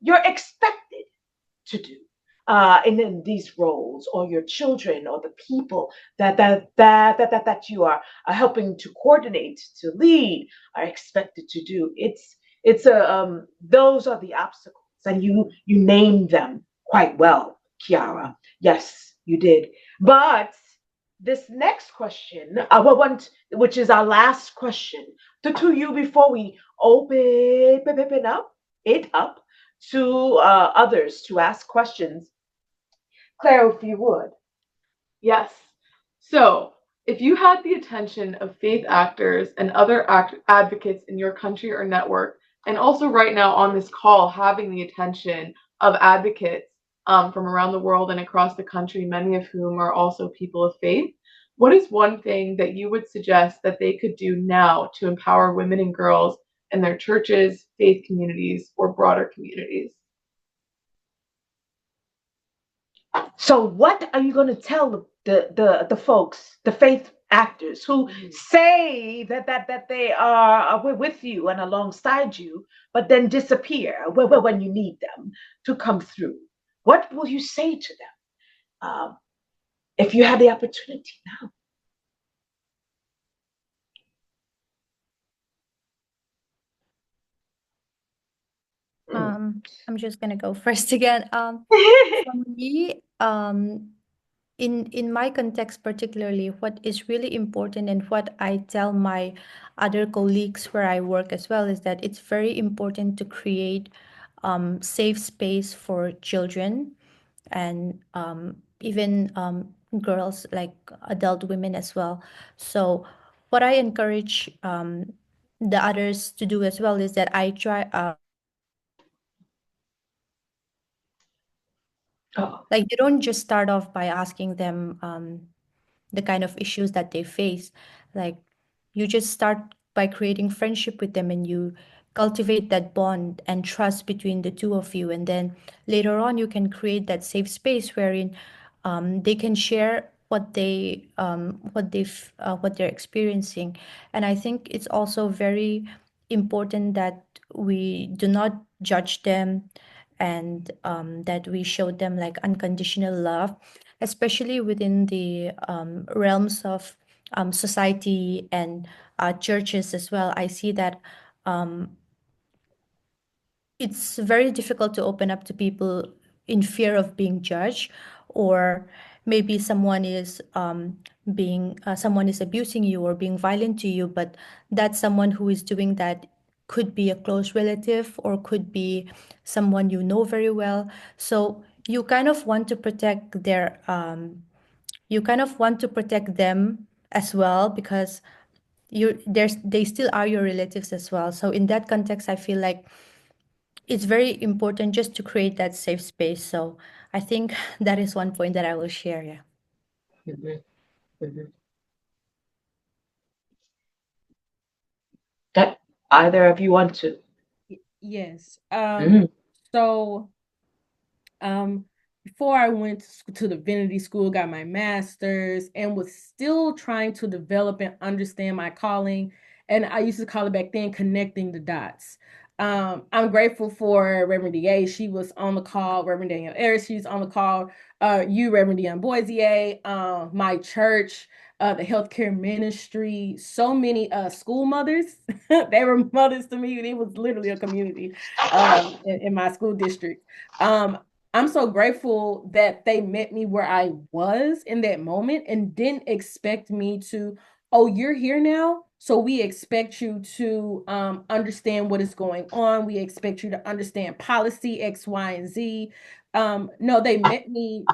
you're expected to do in these roles, or your children, or the people that you are helping to coordinate, to lead, are expected to do. It's a those are the obstacles, and you named them quite well, Kiara. Yes, you did. But this next question, which is our last question, to you before we open up it up to others to ask questions. Claire, if you would. Yes. So, if you had the attention of faith actors and other advocates in your country or network, and also right now on this call, having the attention of advocates from around the world and across the country, many of whom are also people of faith, what is one thing that you would suggest that they could do now to empower women and girls in their churches, faith communities, or broader communities? So, what are you going to tell the folks, the faith actors who say that they are with you and alongside you, but then disappear when you need them to come through? What will you say to them if you had the opportunity now? I'm just gonna go first again. For me, in my context particularly, what is really important and what I tell my other colleagues where I work as well is that it's very important to create safe space for children and even girls, like adult women as well. So what I encourage the others to do as well is that I try Oh. like you don't just start off by asking them the kind of issues that they face. Like you just start by creating friendship with them and you cultivate that bond and trust between the two of you. And then later on, you can create that safe space wherein they can share what they're experiencing. And I think it's also very important that we do not judge them and that we showed them like unconditional love, especially within the realms of society and churches as well. I see that um, it's very difficult to open up to people in fear of being judged, or maybe someone is abusing you or being violent to you, but that someone who is doing that could be a close relative or could be someone you know very well. So you kind of want to protect them as well, because they still are your relatives as well. So in that context, I feel like it's very important just to create that safe space. So I think that is one point that I will share. Yeah. Mhm, mhm. That either of you want to? Yes. Mhm. So um, before I went to divinity school, got my master's, and was still trying to develop and understand my calling. And I used to call it back then connecting the dots. I'm grateful for Reverend DA. She was on the call. Reverend Danielle Ayers, she's on the call. You, Reverend Dion Boisier, my church, the healthcare ministry, so many school mothers. They were mothers to me. It was literally a community in my school district. Um, I'm so grateful that they met me where I was in that moment and didn't expect me to, oh, you're here now. So we expect you to understand what is going on. We expect you to understand policy X, Y, and Z. No, they met me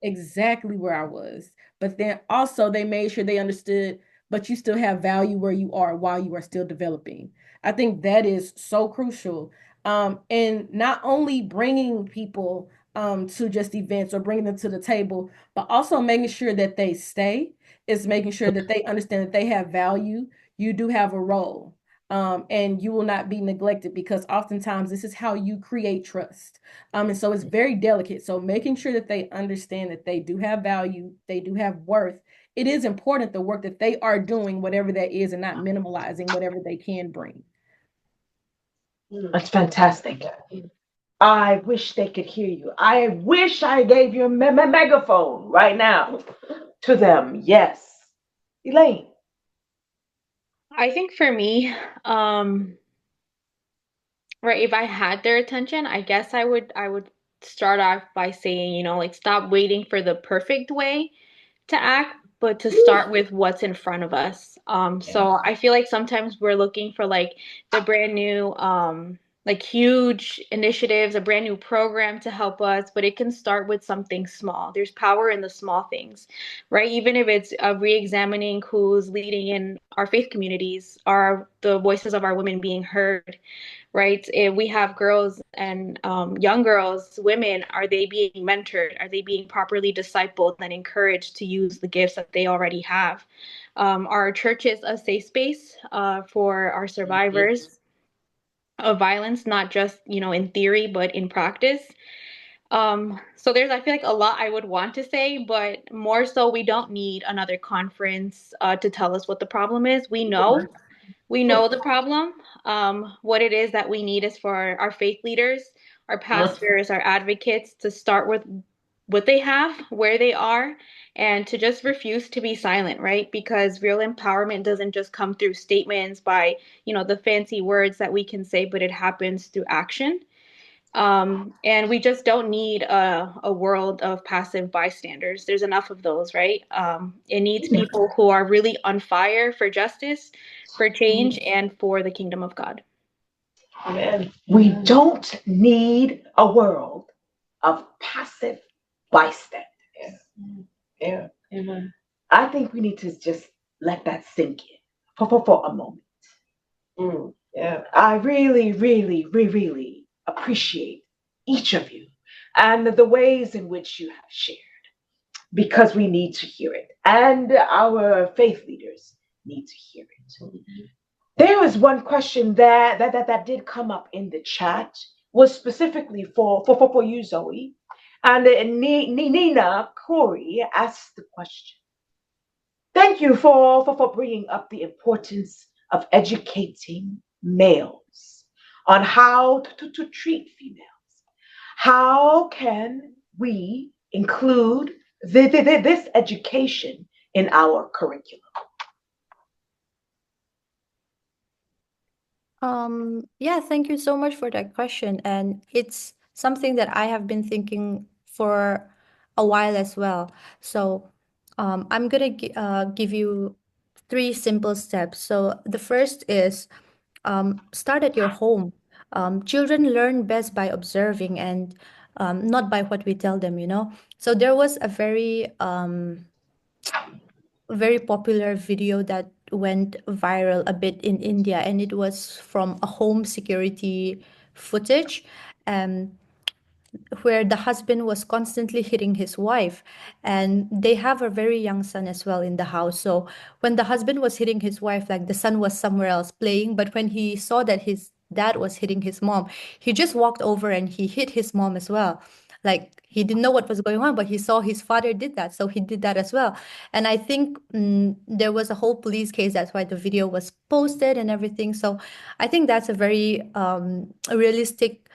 exactly where I was. But then also they made sure they understood, but you still have value where you are while you are still developing. I think that is so crucial. And not only bringing people to just events or bringing them to the table, but also making sure that they stay, is making sure that they understand that they have value. You do have a role, and you will not be neglected, because oftentimes this is how you create trust. And so it's very delicate. So making sure that they understand that they do have value, they do have worth. It is important, the work that they are doing, whatever that is, and not minimalizing whatever they can bring. That's fantastic. I wish they could hear you. I wish I gave you a megaphone right now to them. Yes. Elaine. I think for me, right, if I had their attention, I guess I would start off by saying, like, stop waiting for the perfect way to act, but to start with what's in front of us. So I feel like sometimes we're looking for like the brand new, like huge initiatives, a brand new program to help us, but it can start with something small. There's power in the small things, right? Even if it's re-examining who's leading in our faith communities, are the voices of our women being heard, right? If we have girls and young girls, women, are they being mentored? Are they being properly discipled and encouraged to use the gifts that they already have? Are churches a safe space for our survivors of violence, not just, in theory, but in practice? So there's, I feel like, a lot I would want to say, but more so, we don't need another conference to tell us what the problem is. We know the problem. What it is that we need is for our faith leaders, our pastors, our advocates to start with what they have, where they are, and to just refuse to be silent, right? Because real empowerment doesn't just come through statements by, the fancy words that we can say, but it happens through action. And we just don't need a world of passive bystanders. There's enough of those, right? It needs people who are really on fire for justice, for change, and for the kingdom of God. Amen. We don't need a world of passive bystander. Yeah. Amen. I think we need to just let that sink in for a moment. Yeah. I really, really, really appreciate each of you and the ways in which you have shared, because we need to hear it, and our faith leaders need to hear it. There was one question that did come up in the chat, was specifically for you, Zoe. And Nina Corey asked the question. Thank you for bringing up the importance of educating males on how to treat females. How can we include this education in our curriculum? Yeah, thank you so much for that question. And it's something that I have been thinking for a while as well. So, I'm gonna give you three simple steps. So, the first is start at your home. Children learn best by observing and not by what we tell them, you know. So, there was a very popular video that went viral a bit in India, and it was from a home security footage. Um, where the husband was constantly hitting his wife, and they have a very young son as well in the house. So when the husband was hitting his wife, like the son was somewhere else playing, but when he saw that his dad was hitting his mom, he just walked over and he hit his mom as well. Like he didn't know what was going on, but he saw his father did that, so he did that as well. And I think there was a whole police case. That's why the video was posted and everything. So I think that's a very realistic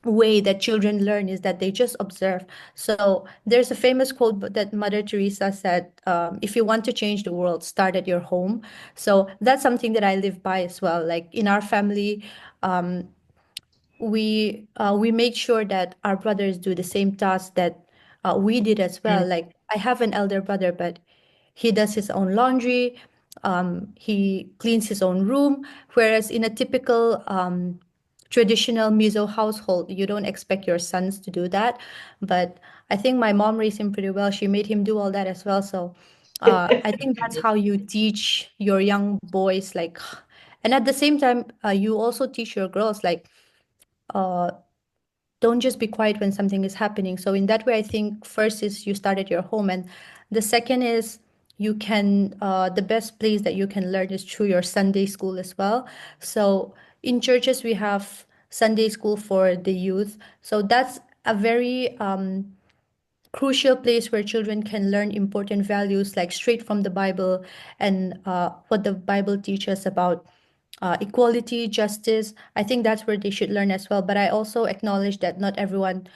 way that children learn, is that they just observe. So there's a famous quote that Mother Teresa said, if you want to change the world, start at your home. So that's something that I live by as well. Like in our family, we make sure that our brothers do the same task that we did as well. Like I have an elder brother, but he does his own laundry, he cleans his own room, whereas in a typical traditional Mizo household, you don't expect your sons to do that. But I think my mom raised him pretty well. She made him do all that as well. So I think that's how you teach your young boys, like, and at the same time, you also teach your girls, like, uh, don't just be quiet when something is happening. So in that way, I think first is you start at your home, and the second is you can the best place that you can learn is through your Sunday school as well. So in churches we have Sunday school for the youth. So that's a very crucial place where children can learn important values, like straight from the Bible, and what the Bible teaches about equality, justice. I think that's where they should learn as well. But I also acknowledge that not everyone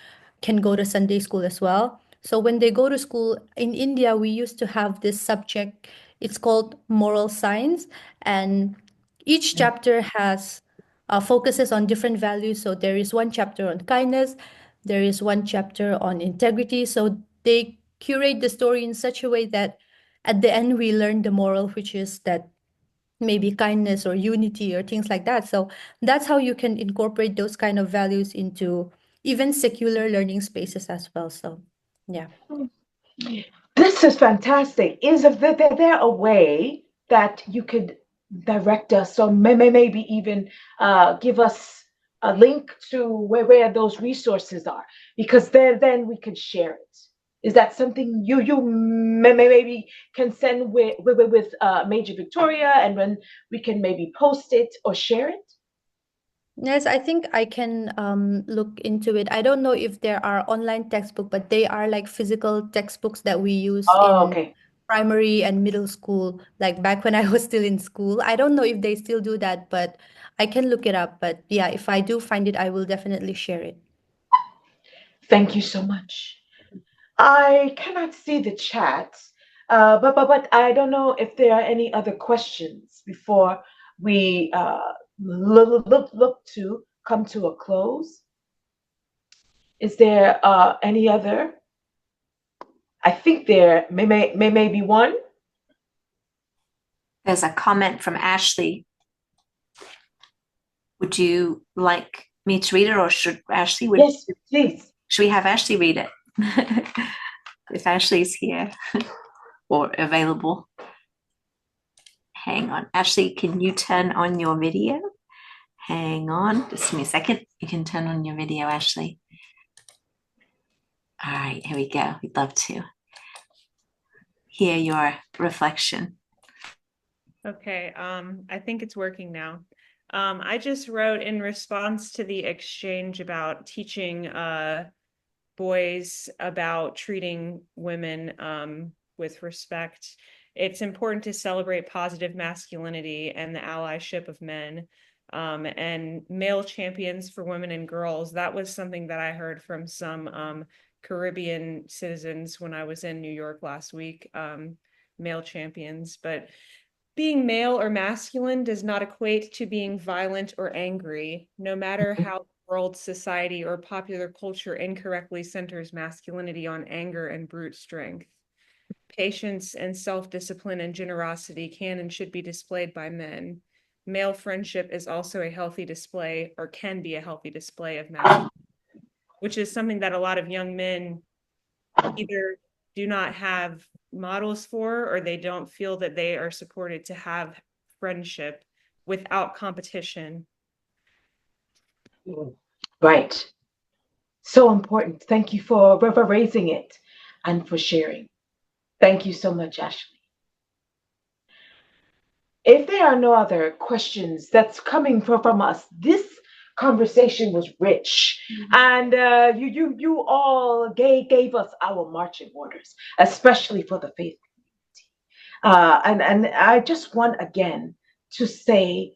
can go to Sunday school as well. So when they go to school in India, we used to have this subject. It's called moral science, and each chapter has focuses on different values. So there is one chapter on kindness, there is one chapter on integrity. So they curate the story in such a way that at the end we learn the moral, which is that maybe kindness or unity or things like that. So that's how you can incorporate those kind of values into even secular learning spaces as well. So yeah. This is fantastic. Is there a way that you could direct us, or maybe even give us a link to where those resources are? Because then we can share it. Is that something you maybe can send with Major Victoria, and then we can maybe post it or share it? Yes, I think I can look into it. I don't know if there are online textbook, but they are like physical textbooks that we use Oh, in okay. primary and middle school, like back when I was still in school. I don't know if they still do that, but I can look it up. But yeah, if I do find it, I will definitely share it. Thank you so much. I cannot see the chat, but I don't know if there are any other questions before we look to come to a close. Is there any other? I think there may be one. There's a comment from Ashley. Would you like me to read it, or should Ashley? Yes, please. Should we have Ashley read it? If Ashley's here or available. Hang on. Ashley, can you turn on your video? Hang on. Just give me a second. You can turn on your video, Ashley. All right, here we go. We'd love to hear your reflection. Okay, I think it's working now. I just wrote in response to the exchange about teaching boys about treating women with respect. It's important to celebrate positive masculinity and the allyship of men. and male champions for women and girls. That was something that I heard from some Caribbean citizens when I was in New York last week, male champions. But being male or masculine does not equate to being violent or angry, no matter how the world, society, or popular culture incorrectly centers masculinity on anger and brute strength. Patience and self-discipline and generosity can and should be displayed by men. Male friendship is also a healthy display, or can be a healthy display of masculinity, which is something that a lot of young men either do not have models for, or they don't feel that they are supported to have friendship without competition. Right. So important. Thank you for raising it and for sharing. Thank you so much, Ashley. If there are no other questions that's coming from us, this conversation was rich, and you all gave us our marching orders, especially for the faith community. And I just want again to say,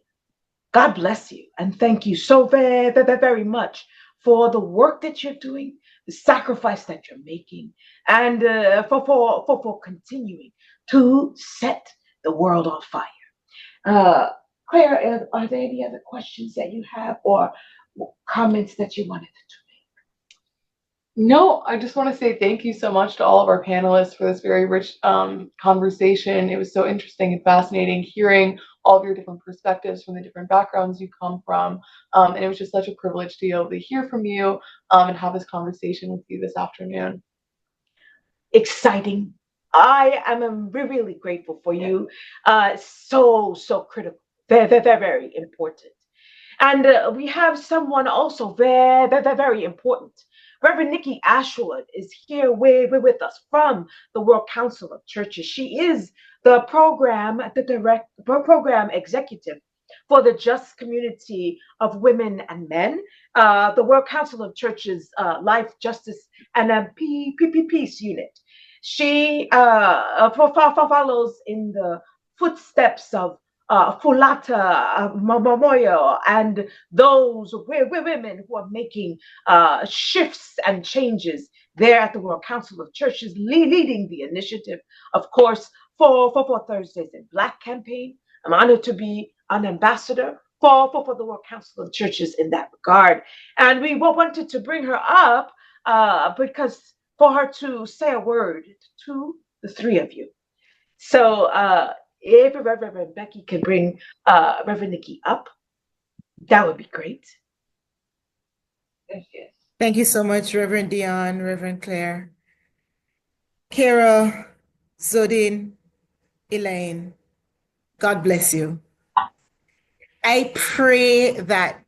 God bless you, and thank you so very much for the work that you're doing, the sacrifice that you're making, and for continuing to set the world on fire. Claire, are there any other questions that you have or comments that you wanted to No, I just want to say thank you so much to all of our panelists for this very rich conversation. It was so interesting and fascinating hearing all of your different perspectives from the different backgrounds you come from. And it was just such a privilege to be able to hear from you and have this conversation with you this afternoon. Exciting. I am really grateful for you. So critical. Very important. And we have someone also very important. Reverend Nikki Ashwood is here with us from the World Council of Churches. She is the program executive for the Just Community of Women and Men, the World Council of Churches Life, Justice, and Peace Unit. She follows in the footsteps of Fulata Momoyo and those women who are making shifts and changes there at the World Council of Churches, leading the initiative, of course, for Thursdays in Black campaign. I'm honored to be an ambassador for the World Council of Churches in that regard. And we wanted to bring her up because for her to say a word to the three of you. So if Reverend Becky can bring Reverend Nikki up, that would be great. Thank you so much, Reverend Dion, Reverend Claire, Kara, Zodin, Elaine. God bless you. I pray that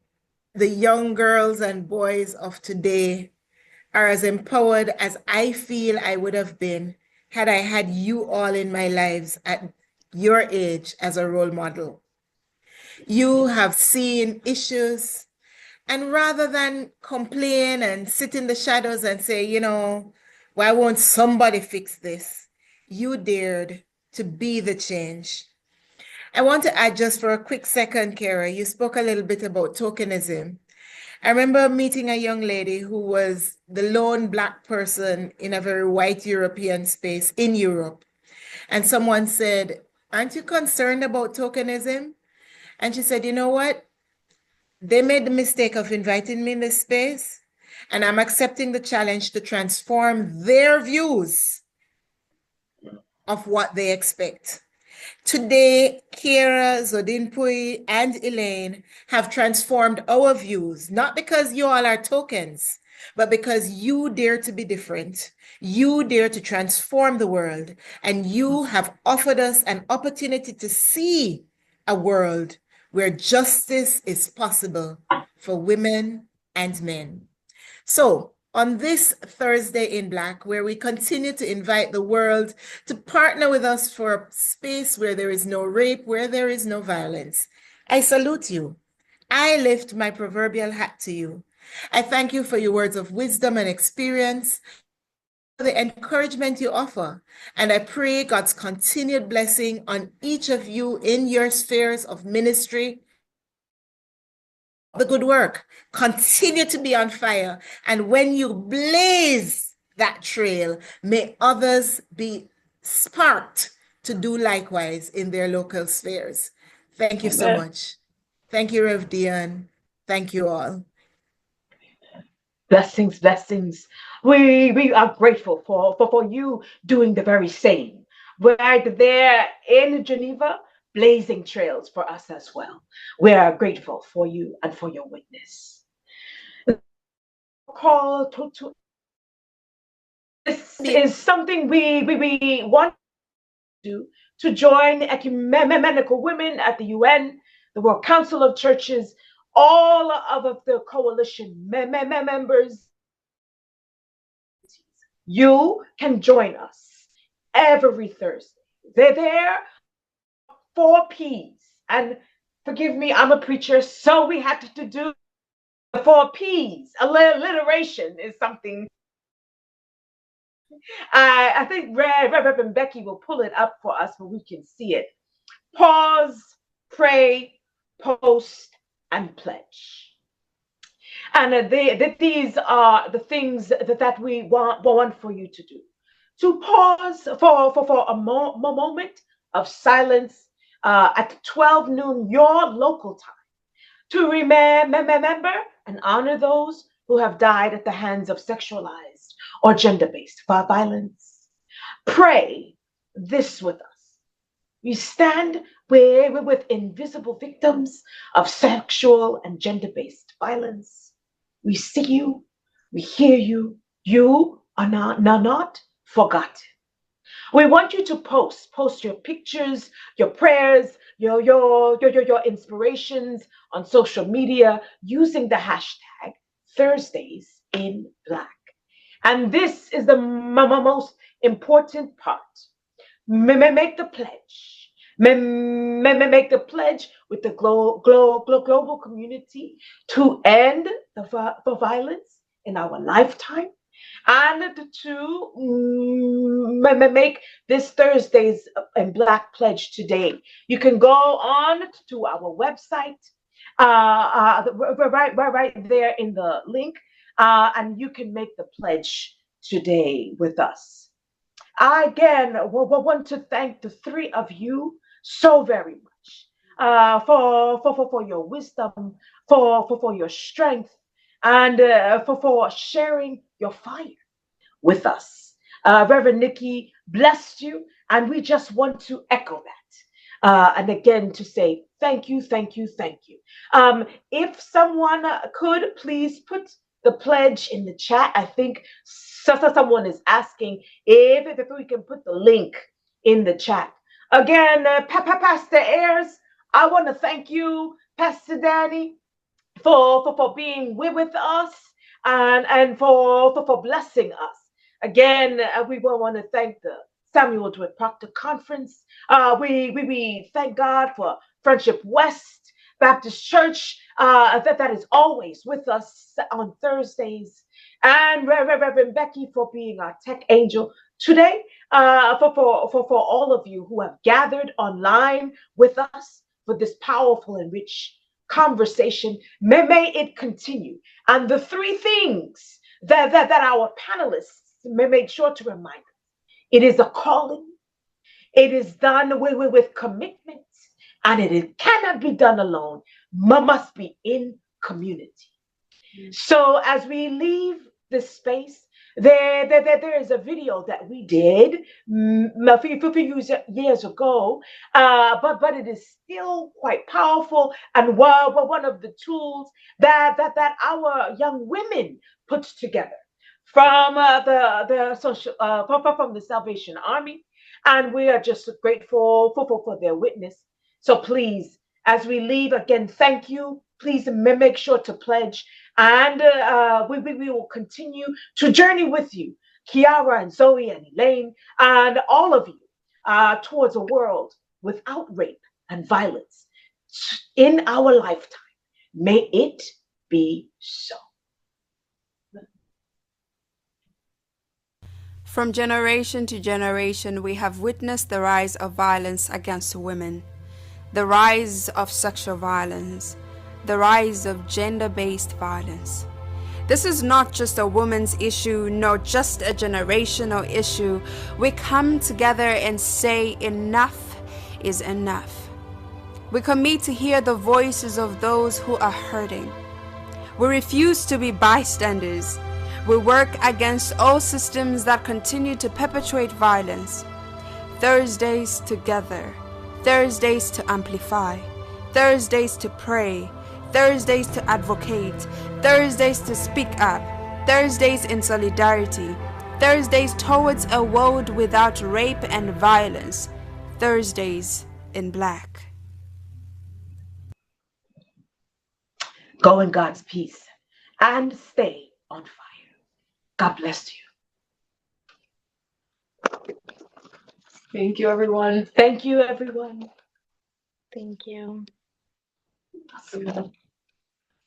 the young girls and boys of today are as empowered as I feel I would have been had I had you all in my lives at your age as a role model. You have seen issues, and rather than complain and sit in the shadows and say, why won't somebody fix this? You dared to be the change. I want to add just for a quick second, Kara, you spoke a little bit about tokenism. I remember meeting a young lady who was the lone Black person in a very white European space in Europe. And someone said, aren't you concerned about tokenism? And she said, you know what? They made the mistake of inviting me in this space, and I'm accepting the challenge to transform their views of what they expect. Today, Kira, Zodinpui, and Elaine have transformed our views, not because you all are tokens, but because you dare to be different. You dare to transform the world, and you have offered us an opportunity to see a world where justice is possible for women and men. So, on this Thursday in Black, where we continue to invite the world to partner with us for a space where there is no rape, where there is no violence, I salute you. I lift my proverbial hat to you. I thank you for your words of wisdom and experience, for the encouragement you offer, and I pray God's continued blessing on each of you in your spheres of ministry the good work. Continue to be on fire. And when you blaze that trail, may others be sparked to do likewise in their local spheres. Thank you so much. Thank you, Rev Dion. Thank you all. Blessings, blessings. We are grateful for you doing the very same. Right there in Geneva, blazing trails for us as well. We are grateful for you and for your witness. Call to this is something we want to join ecumenical women at the UN, the World Council of Churches, all of the coalition members. You can join us every Thursday. They're there, 4 P's. And forgive me, I'm a preacher, so we had to do the 4 P's. Alliteration is something. I think Reverend Becky will pull it up for us so we can see it. Pause, pray, post, and pledge. And these are the things that we want for you to do. To pause for a moment of silence at 12 noon, your local time, to remember and honor those who have died at the hands of sexualized or gender-based violence. Pray this with us. We stand with invisible victims of sexual and gender-based violence. We see you, we hear you. You are not forgotten. We want you to post your pictures, your prayers, your inspirations on social media using the hashtag Thursdays in Black. And this is the most important part. Make the pledge. Make the pledge with the global community to end the violence in our lifetime, and to make this Thursdays in Black pledge today. You can go on to our website, right there in the link, and you can make the pledge today with us. I again want to thank the three of you so very much for your wisdom, for your strength, and for sharing your fire with us. Reverend Nikki blessed you, and we just want to echo that. And again, to say thank you, thank you, thank you. If someone could please put the pledge in the chat. I think someone is asking if we can put the link in the chat. Again, Pastor Ayers, I want to thank you, Pastor Danny, for being with us and for blessing us. Again, we want to thank the Samuel Dwight Proctor Conference. We thank God for Friendship West Baptist Church that is always with us on Thursdays, and Reverend Becky for being our tech angel today, for all of you who have gathered online with us for this powerful and rich conversation. May it continue. And the three things that our panelists made sure to remind us: it is a calling, it is done with commitment, and it cannot be done alone, must be in community. So as we leave this space, there is a video that we did a few years ago, but it is still quite powerful, and one of the tools that our young women put together from the social from the Salvation Army, and we are just grateful for their witness. So please, as we leave again, thank you. Please make sure to pledge, and we will continue to journey with you, Kiara and Zoe and Elaine, and all of you, towards a world without rape and violence in our lifetime. May it be so. From generation to generation, we have witnessed the rise of violence against women, the rise of sexual violence, the rise of gender-based violence. This is not just a woman's issue, nor just a generational issue. We come together and say enough is enough. We commit to hear the voices of those who are hurting. We refuse to be bystanders. We work against all systems that continue to perpetuate violence. Thursdays together, Thursdays to amplify, Thursdays to pray, Thursdays to advocate, Thursdays to speak up, Thursdays in solidarity, Thursdays towards a world without rape and violence, Thursdays in Black. Go in God's peace and stay on fire. God bless you. Thank you, everyone. Thank you, everyone. Thank you. Awesome.